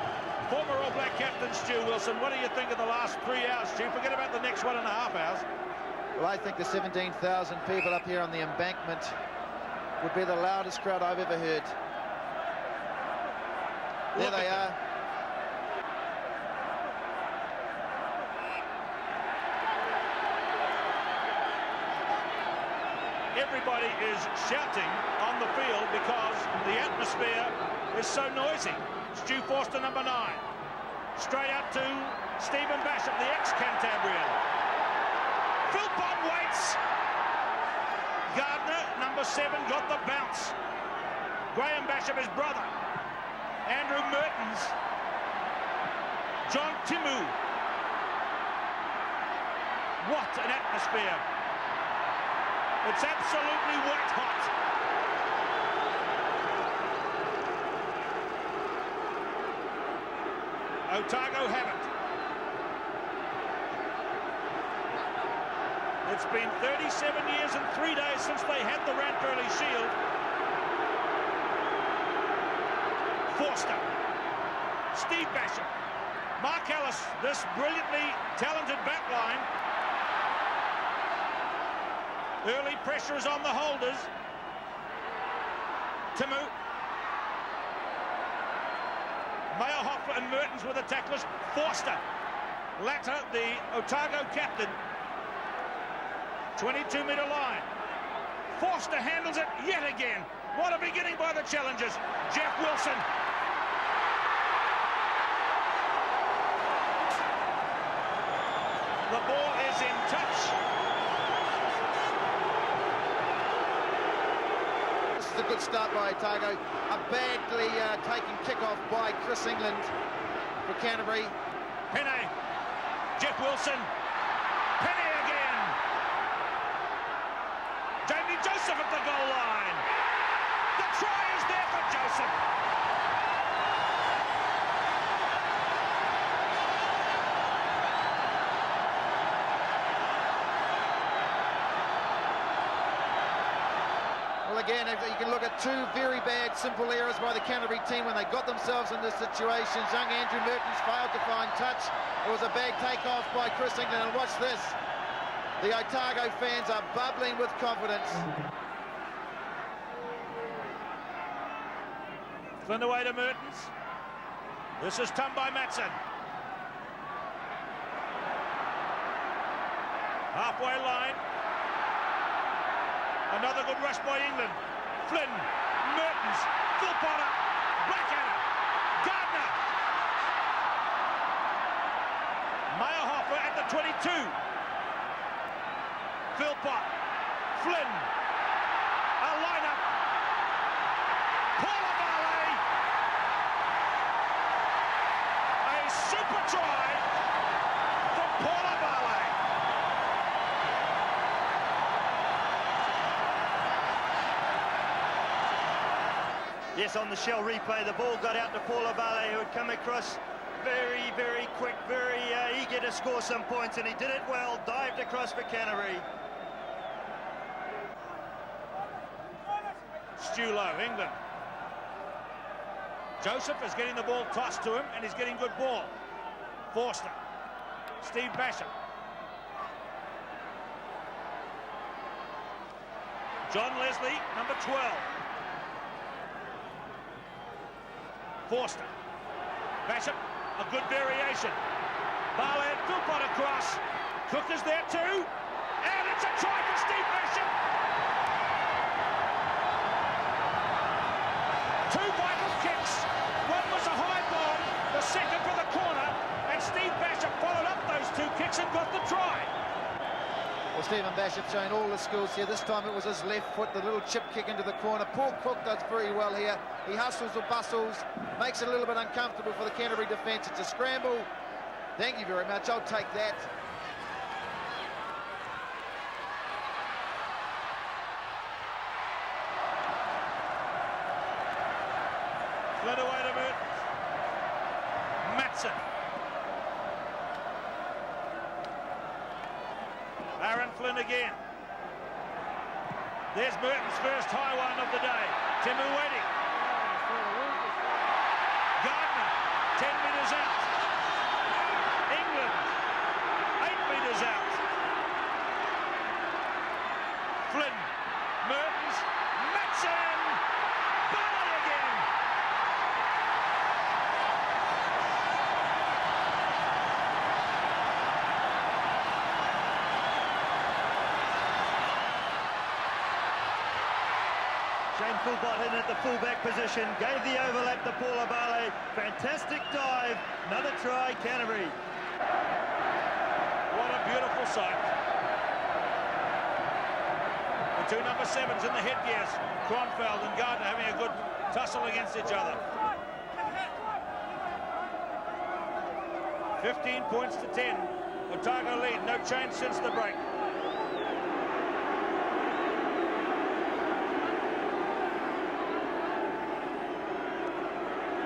Former All Black captain Stu Wilson, what do you think of the last 3 hours, Stu? Forget about the next 1.5 hours. Well, I think the 17,000 people up here on the embankment would be the loudest crowd I've ever heard. There they are. Everybody is shouting on the field because the atmosphere is so noisy. Stu Forster, number 9. Straight out to Stephen Basham, the ex-Cantabrian. Philpott waits. Gardner, number 7, got the bounce. Graham Basham, his brother. Andrew Mertens. John Timu. What an atmosphere. It's absolutely white hot. Otago have it. It's been 37 years and 3 days since they had the Ranfurly Shield. Forster. Steve Basham. Mark Ellis, this brilliantly talented backline. Early pressure is on the holders. Timu. Mayerhoff and Mertens with the tacklers. Forster. Latter, the Otago captain. 22-metre line. Forster handles it yet again. What a beginning by the challengers. Jeff Wilson. The ball is in touch. This is a good start by Otago. A badly taken kick-off by Chris England for Canterbury. Penne. Jeff Wilson. Penne again. Jamie Joseph at the goal line. The try is there for Joseph. Well, again, you can look at two very bad, simple errors by the Canterbury team when they got themselves in this situation. Young Andrew Mertens failed to find touch. It was a bad takeoff by Chris England, and watch this. The Otago fans are bubbling with confidence. Flynn away to Mertens. This is done by Matson. Halfway line. Another good rush by England. Flynn, Mertens, Philpotter, Blackadder, Gardner. Meyerhofer at the 22. Philpott, Flynn, a lineup. Paula Barley. A super try for Paula Barley. Yes, on the Shell replay, the ball got out to Paula Barley, who had come across very, very quick, very eager to score some points, and he did it well, dived across for Canterbury. Stu Lowe, England. Joseph is getting the ball tossed to him, and he's getting good ball. Forster. Steve Basham. John Leslie, number 12. Forster. Basham, a good variation. Barley and Philpott across. Cook is there too. And it's a try for Steve Basham. Two vital kicks. One was a high bomb, the second for the corner, and Steve Basham followed up those two kicks and got the try. Well, Stephen Basham showing all the skills here. This time it was his left foot, the little chip kick into the corner. Paul Cook does very well here. He hustles or bustles, makes it a little bit uncomfortable for the Canterbury defence. It's a scramble. Thank you very much. I'll take that. Fled away to Mertens. Matson. Aaron Flynn again. There's Mertens' first high one of the day. Timu waiting. Gardner, 10 metres out. England, 8 metres out. Flynn, Mertens, Matson, Barley again. Shane Philpott in at the fullback position, gave the overlap to Paula Barley. Fantastic dive, another try, Canterbury. What a beautiful sight. The two number 7s in the headgears, Kronfeld and Gardner having a good tussle against each other. 15 points to 10. Otago lead, no change since the break.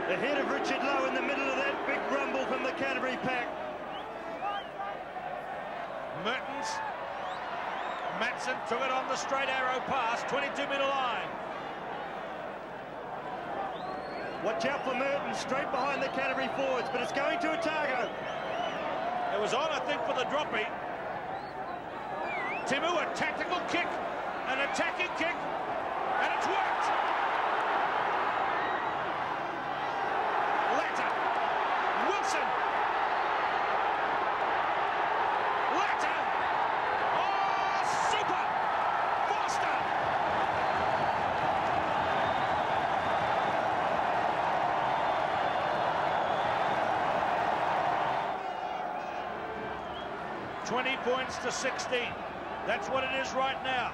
The head of Richard Lowe in the middle of that big rumble from the Canterbury pack. Mertens. Matson took it on the straight arrow pass, 22-metre line. Watch out for Mertens, straight behind the Canterbury forwards, but it's going to Otago. It was on, I think, for the droppy. Timu, a tactical kick, an attacking kick, and it's worked. Latter, Wilson. Latter. Oh, super. Foster. $20 points to 16. That's what it is right now.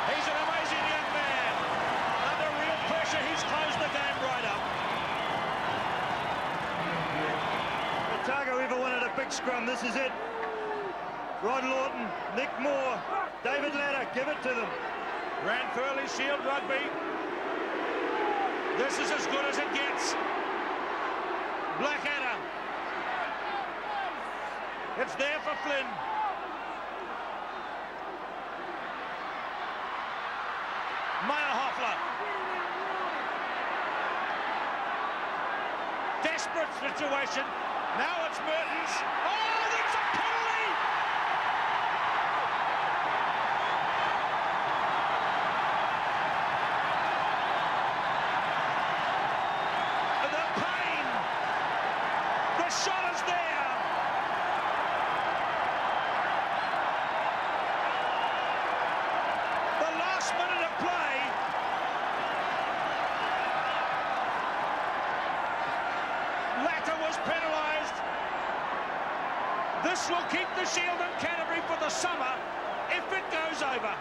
He's an amazing young man. Under real pressure, he's closed the game right up. Otago ever wanted a big scrum, this is it. Rod Lawton, Nick Moore, David Latter, give it to them. Ranfurly Shield Rugby. This is as good as it gets. Blackadder. It's there for Flynn. Meyerhoffler. Desperate situation. Now it's Mertens. Oh, that's a penalty! The pain. The shot is there. The last minute of play. Latter was penalised. This will keep the Shield in Canterbury for the summer if it goes over.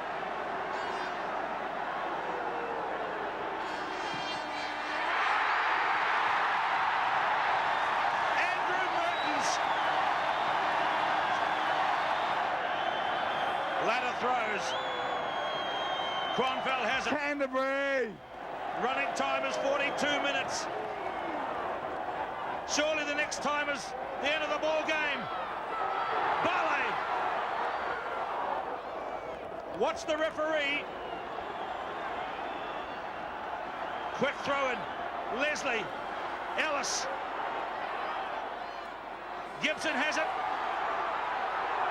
Andrew Mertens. Latter throws. Cronfeld has it. Canterbury! Running time is 42 minutes. Surely the next time is the end of the ball game. Ballet. Watch the referee. Quick throw in. Leslie. Ellis. Gibson has it.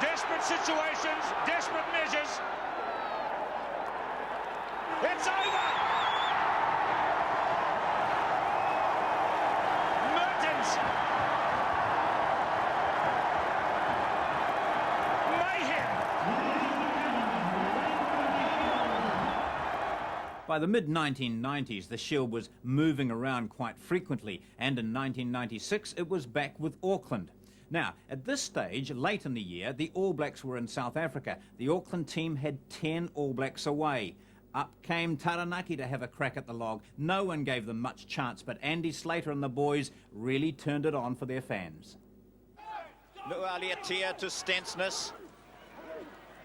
Desperate situations, desperate measures. It's over. Mertens. By the mid-1990s, the Shield was moving around quite frequently, and in 1996 it was back with Auckland. Now, at this stage, late in the year, the All Blacks were in South Africa. The Auckland team had 10 All Blacks away. Up came Taranaki to have a crack at the log. No one gave them much chance, but Andy Slater and the boys really turned it on for their fans. Nualiatia to Stensness.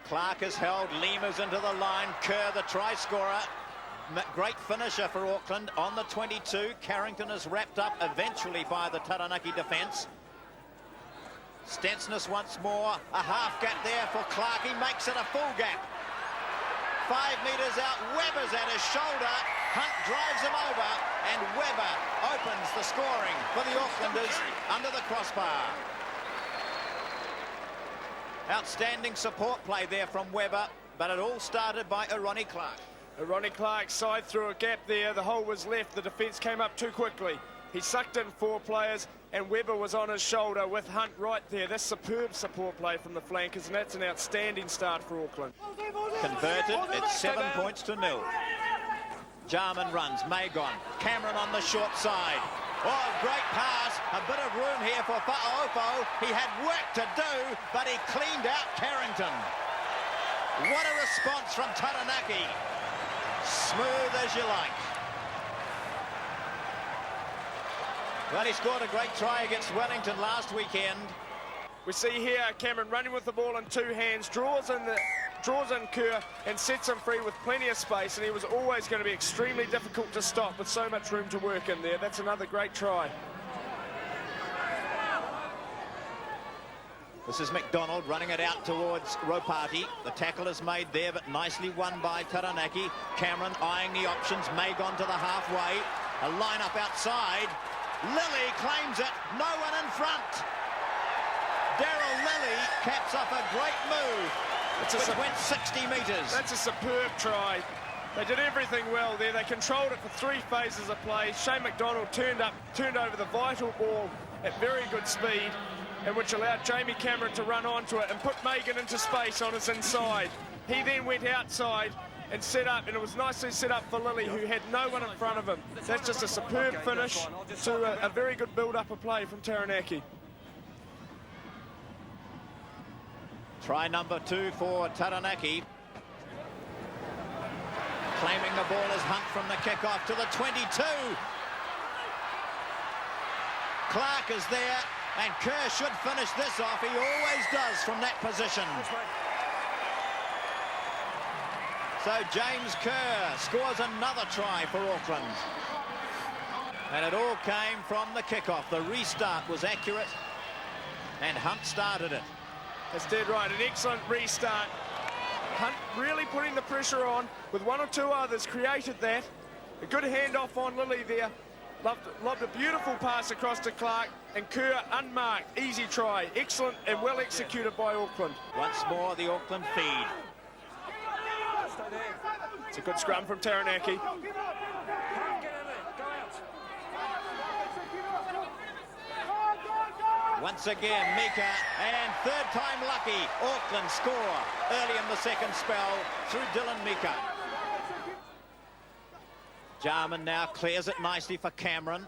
Clark is held, Lima's into the line, Kerr the try scorer. Great finisher for Auckland on the 22. Carrington is wrapped up eventually by the Taranaki defence. Stensness once more, a half gap there for Clark, he makes it a full gap. 5 metres out, Webber's at his shoulder, Hunt drives him over, and Webber opens the scoring for the Aucklanders under the crossbar. Outstanding support play there from Webber, but it all started by Ronnie Clark. Ronnie Clark side through a gap there, the hole was left, the defence came up too quickly. He sucked in 4 players and Webber was on his shoulder with Hunt right there. That's superb support play from the flankers and that's an outstanding start for Auckland. Converted, it's 7 points to 0. Jarman runs, Magon, Cameron on the short side. Oh, great pass, a bit of room here for Fa'aofo. He had work to do, but he cleaned out Carrington. What a response from Taranaki. Smooth as you like. Well, he scored a great try against Wellington last weekend. We see here Cameron running with the ball in 2 hands, draws in Kerr and sets him free with plenty of space, and he was always going to be extremely difficult to stop with so much room to work in there. That's another great try. This is McDonald running it out towards Ropati. The tackle is made there, but nicely won by Taranaki. Cameron eyeing the options, Magon to the halfway. A line-up outside. Lilly claims it, no one in front. Daryl Lilly caps off a great move, which went 60 metres. That's a superb try. They did everything well there. They controlled it for 3 phases of play. Shane McDonald turned over the vital ball at very good speed, and which allowed Jamie Cameron to run onto it and put Magon into space on his inside. He then went outside and set up, and it was nicely set up for Lilly, who had no one in front of him. That's just a superb finish to a very good build-up of play from Taranaki. Try number 2 for Taranaki. Claiming the ball is Hunt from the kick-off to the 22. Clark is there, and Kerr should finish this off. He always does from that position. So James Kerr scores another try for Auckland. And it all came from the kickoff. The restart was accurate, and Hunt started it. That's dead right. An excellent restart. Hunt really putting the pressure on with one or two others, created that. A good handoff on Lilly there. Lobbed a beautiful pass across to Clark, and Kerr unmarked. Easy try. Excellent and well executed by Auckland. Once more, the Auckland feed. It's a good scrum from Taranaki. Once again, Mika, and third time lucky. Auckland score early in the second spell through Dylan Mika. Jarman now clears it nicely for Cameron.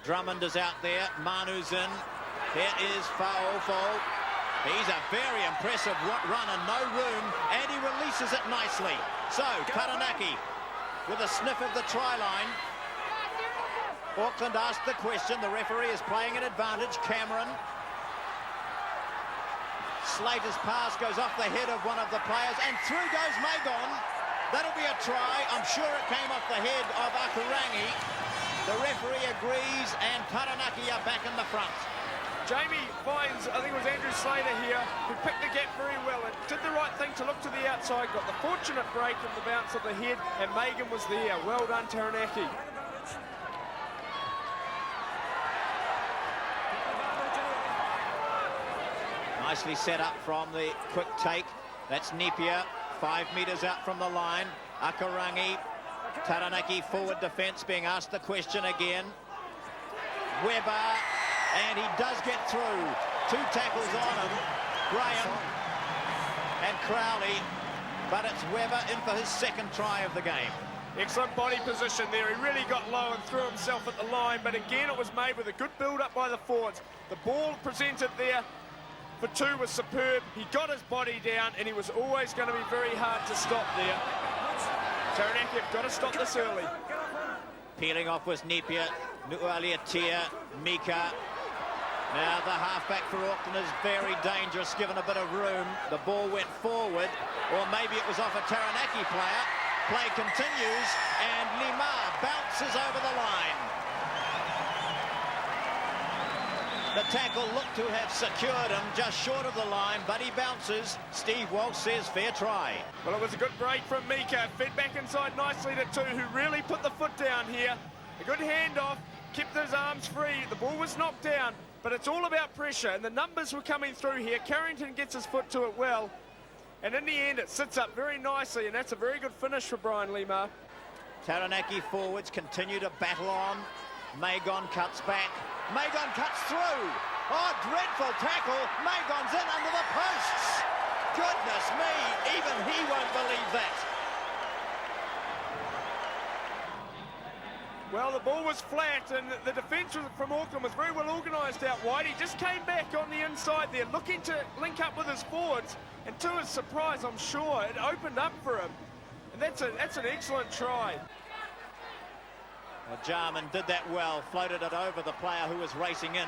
Drummond is out there. Manu's in. Here is Fa'ofo. He's a very impressive run and no room, and he releases it nicely. So, Taranaki with a sniff of the try line. Auckland asked the question. The referee is playing an advantage. Cameron. Slater's pass goes off the head of one of the players, and through goes Magon. That'll be a try. I'm sure it came off the head of Akarangi. The referee agrees, and Taranaki are back in the front. Jamie finds, I think it was Andrew Slater here, who picked the gap very well and did the right thing to look to the outside, got the fortunate break from the bounce of the head, and Megan was there. Well done, Taranaki. Nicely set up from the quick take. That's Napier, 5 metres out from the line. Akarangi, Taranaki forward defence being asked the question again. Weber, and he does get through. 2 tackles on him, Graham and Crowley, but it's Weber in for his second try of the game. Excellent body position there. He really got low and threw himself at the line, but again it was made with a good build-up by the forwards. The ball presented there for 2 was superb. He got his body down, and he was always going to be very hard to stop there. Taranaki have got to stop this early. Peeling off was Napier, Nualiatia, Mika. Now the halfback for Auckland is very dangerous, given a bit of room. The ball went forward, or maybe it was off a Taranaki player. Play continues, and Lima bounces over the line. The tackle looked to have secured him just short of the line, but he bounces. Steve Walsh says fair try. Well, it was a good break from Mika. Fed back inside nicely to 2, who really put the foot down here. A good handoff, kept his arms free. The ball was knocked down, but it's all about pressure, and the numbers were coming through here. Carrington gets his foot to it well, and in the end it sits up very nicely, and that's a very good finish for Brian Lima. Taranaki forwards continue to battle on. Magon cuts back. Magon cuts through. Oh, dreadful tackle. Magon's in under the posts. Goodness me, even he won't believe that. Well, the ball was flat, and the defence from Auckland was very well organised out wide. He just came back on the inside there, looking to link up with his forwards, and to his surprise, I'm sure, it opened up for him. And that's an excellent try. Well, Jarman did that well, floated it over the player who was racing in.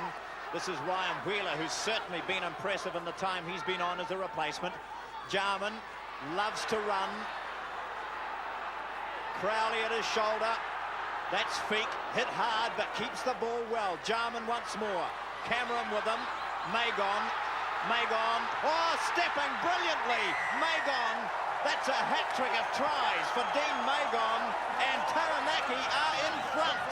This is Ryan Wheeler, who's certainly been impressive in the time he's been on as a replacement. Jarman loves to run. Crowley at his shoulder. That's Feek, hit hard, but keeps the ball well. Jarman once more. Cameron with him. Magon. Oh, stepping brilliantly. Magon. That's a hat-trick of tries for Dean Magon, and Taranaki are in front.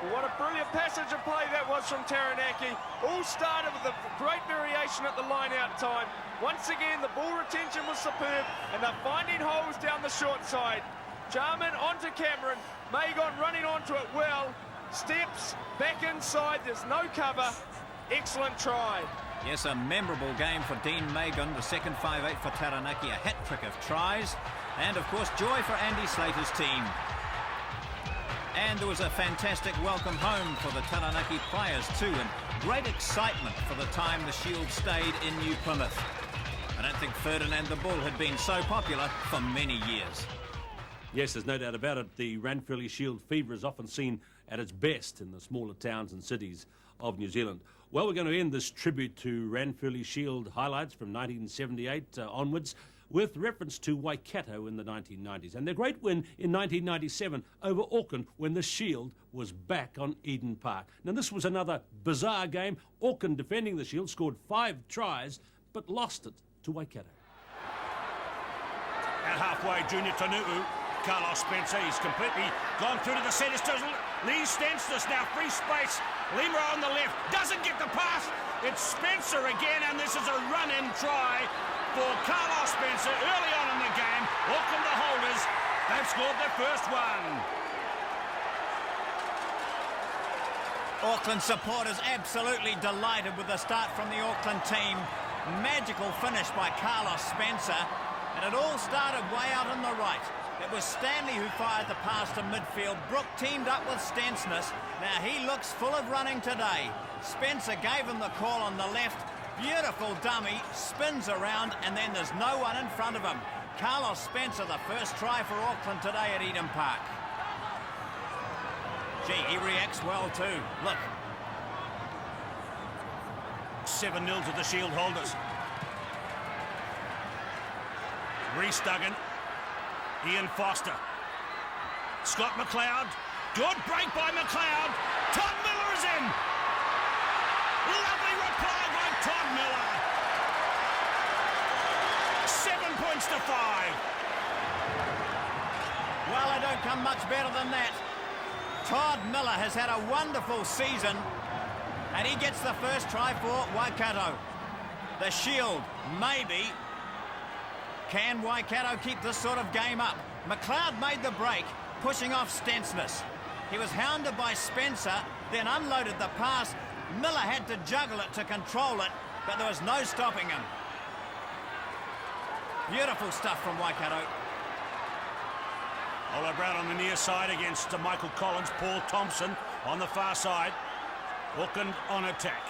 Well, what a brilliant passage of play that was from Taranaki. All started with a great variation at the line-out time. Once again, the ball retention was superb, and they're finding holes down the short side. Jarman onto Cameron. Magon running onto it well. Steps back inside. There's no cover. Excellent try. Yes, a memorable game for Dean Magon, the second 5-8 for Taranaki, a hat-trick of tries, and of course joy for Andy Slater's team. And there was a fantastic welcome home for the Taranaki players too, and great excitement for the time the Shield stayed in New Plymouth. I don't think Ferdinand the Bull had been so popular for many years. Yes, there's no doubt about it. The Ranfurly Shield fever is often seen at its best in the smaller towns and cities of New Zealand. Well, we're going to end this tribute to Ranfurly Shield highlights from 1978 onwards with reference to Waikato in the 1990s and their great win in 1997 over Auckland when the Shield was back on Eden Park. Now, this was another bizarre game. Auckland, defending the Shield, scored 5 tries but lost it to Waikato. At halfway, Junior Tanu'u, Carlos Spencer, he's completely gone through to the centre. Lee Stensness now, free space. Lima on the left, doesn't get the pass. It's Spencer again, and this is a run-in try for Carlos Spencer early on in the game. Auckland, the holders, they've scored their first one. Auckland supporters absolutely delighted with the start from the Auckland team. Magical finish by Carlos Spencer, and it all started way out on the right. It was Stanley who fired the pass to midfield. Brook teamed up with Stensness. Now he looks full of running today. Spencer gave him the call on the left. Beautiful dummy, spins around, and then there's no one in front of him. Carlos Spencer, the first try for Auckland today at Eden Park. Gee, he reacts well too. Look. 7-0 to the Shield holders. Rhys Duggan. Ian Foster. Scott McLeod. Good break by McLeod. Todd Miller is in. Lovely reply by Todd Miller. 7 points to 5. Well, they don't come much better than that. Todd Miller has had a wonderful season, and he gets the first try for Waikato. The Shield, maybe. Can Waikato keep this sort of game up? McLeod made the break, pushing off Stensness. He was hounded by Spencer, then unloaded the pass. Miller had to juggle it to control it, but there was no stopping him. Beautiful stuff from Waikato. Ola Brown on the near side against Michael Collins. Paul Thompson on the far side. Auckland on attack.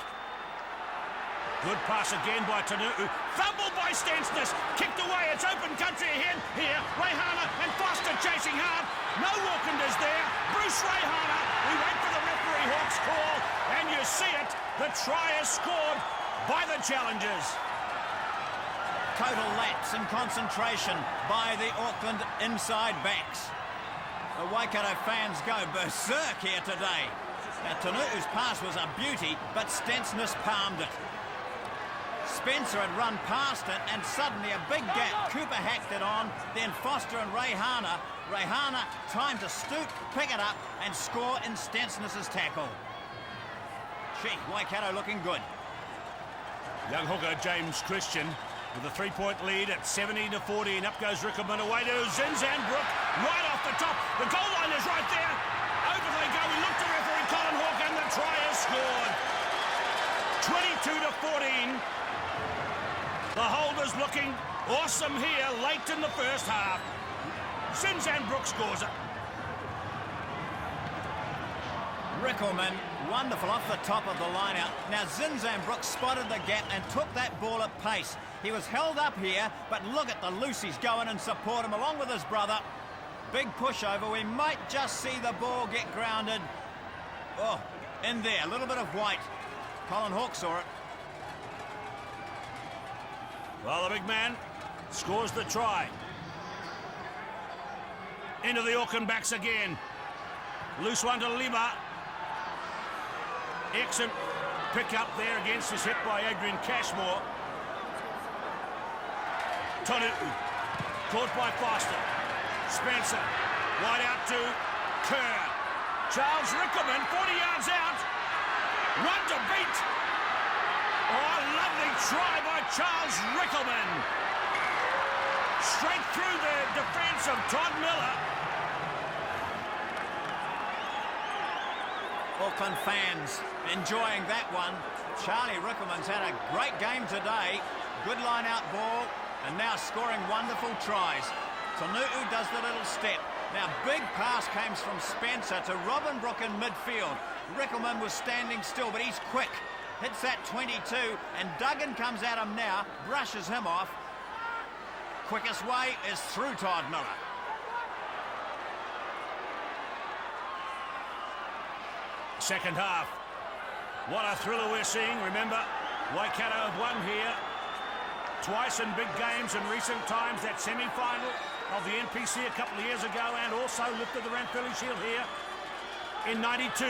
Good pass again by Tanu'u. Fumbled by Stensness. Kicked away. It's open country ahead. Here, Reihana and Foster chasing hard. No Aucklanders there. Bruce Reihana. We wait for the referee Hawks call. And you see it. The try is scored by the challengers. Total lapse in concentration by the Auckland inside backs. The Waikato fans go berserk here today. Now, Tanu'u's pass was a beauty, but Stensness palmed it. Spencer had run past it, and suddenly a big gap. Cooper hacked it on, then Foster and Reihana. Reihana, time to stoop, pick it up, and score in Stensness's tackle. Gee, Waikato looking good. Young hooker James Christian with a 3-point lead at 17-14. Up goes Rickerman, away to Zinzanbrook, right off the top. The goal line is right there. Over they go. We look to referee Colin Hawke, and the try is scored. 22-14. The holders looking awesome here late in the first half. Zinzanbrook scores it. Rickelman, wonderful off the top of the line out. Now Zinzanbrook spotted the gap and took that ball at pace. He was held up here, but look at the loosies go in and support him along with his brother. Big pushover. We might just see the ball get grounded. Oh, in there, a little bit of white. Colin Hawke saw it. Well, the big man scores the try. Into the Auckland backs again. Loose one to Lima. Excellent pick up there against his hit by Adrian Cashmore. Tanu'u, caught by Foster. Spencer, wide out to Kerr. Charles Rickelman, 40 yards out. Run to beat. Oh, lovely try by Charles Rickelman. Straight through the defence of Todd Miller. Auckland fans enjoying that one. Charlie Rickelman's had a great game today. Good line-out ball, and now scoring wonderful tries. Tanu'u does the little step. Now, big pass comes from Spencer to Robin Brook in midfield. Rickelman was standing still, but he's quick. Hits that 22, and Duggan comes at him now, brushes him off. Quickest way is through Todd Miller. Second half. What a thriller we're seeing. Remember, Waikato have won here twice in big games in recent times, that semi-final of the NPC a couple of years ago, and also lifted the Ranfurly Shield here in '92.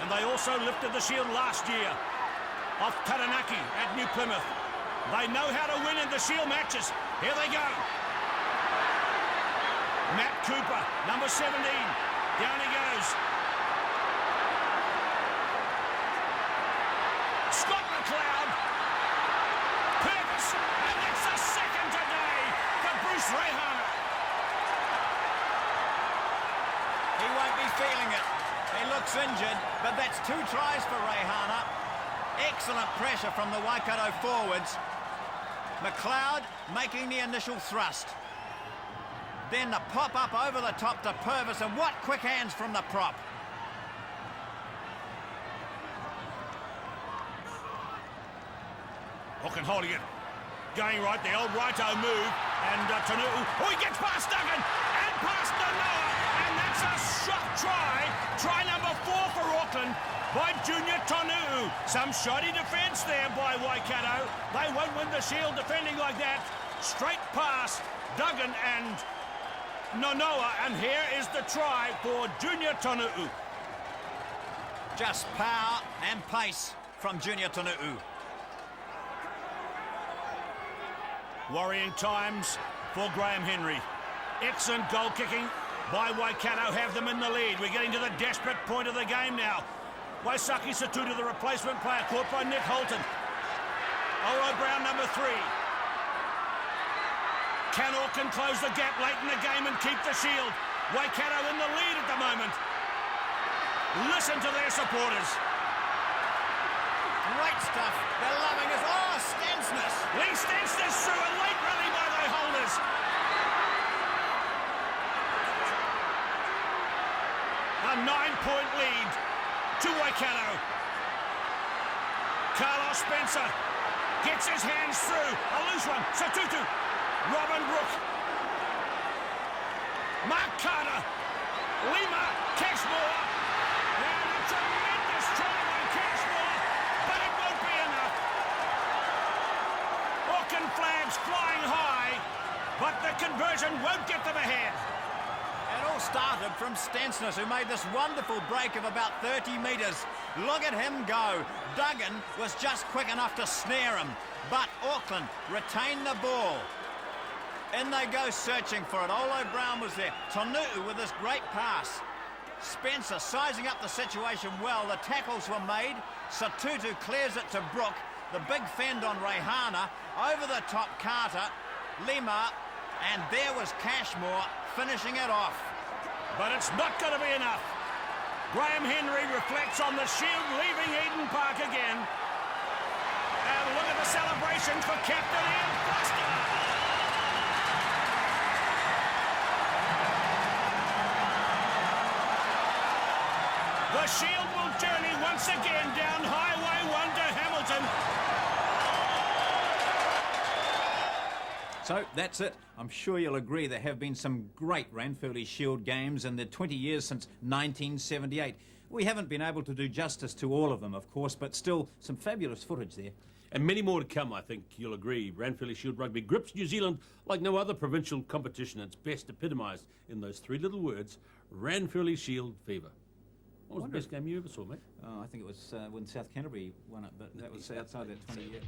And they also lifted the Shield last year off Taranaki at New Plymouth. They know how to win in the Shield matches. Here they go. Matt Cooper, number 17. Down he goes. Scott McLeod. Purvis. And that's the second today for Bruce Reihana. He won't be feeling it. He looks injured, but that's 2 tries for Reihana. Excellent pressure from the Waikato forwards. McLeod making the initial thrust. Then the pop-up over the top to Purvis, and what quick hands from the prop. Auckland holding it. Going right, the old righto move. And Tanu'u, oh, he gets past Duggan and past Noah. And that's a shot try. Try number 4 for Auckland by Junior Tanu'u. Some shoddy defence there by Waikato. They won't win the Shield defending like that. Straight past Duggan and Nonoa, and here is the try for Junior Tanu'u. Just power and pace from Junior Tanu'u. Worrying times for Graham Henry. Excellent goal kicking by Waikato, have them in the lead. We're getting to the desperate point of the game now. Waisaki Satutu, the replacement player, caught by Nick Holton. Olo Brown, number 3. Can Auckland close the gap late in the game and keep the Shield? Waikato in the lead at the moment. Listen to their supporters. Great stuff. They're loving us. Oh, Stansness. Lee Stansness through a late rally by the holders. A 9-point lead to Waikato. Carlos Spencer gets his hands through. A loose one. Satutu. Robin Brook. Mark Carter. Lima. Cashmore. And a tremendous try by Cashmore, but it won't be enough. Auckland flags flying high, but the conversion won't get them ahead. It all started from Stansness, who made this wonderful break of about 30 metres. Look at him go. Duggan was just quick enough to snare him, but Auckland retained the ball. In they go searching for it. Olo Brown was there. Tanu'u with this great pass. Spencer sizing up the situation well. The tackles were made. Satutu clears it to Brook. The big fend on Reihana. Over the top Carter. Lima. And there was Cashmore finishing it off. But it's not going to be enough. Graham Henry reflects on the Shield leaving Eden Park again. And look at the celebrations for Captain Ian Foster. The Shield will journey once again down Highway 1 to Hamilton. So that's it. I'm sure you'll agree there have been some great Ranfurly Shield games in the 20 years since 1978. We haven't been able to do justice to all of them, of course, but still some fabulous footage there. And many more to come, I think you'll agree. Ranfurly Shield Rugby grips New Zealand like no other provincial competition. It's best epitomised in those 3 little words, Ranfurly Shield fever. What was the best game you ever saw, mate? Oh, I think it was when South Canterbury won it, but that was outside that 20 year.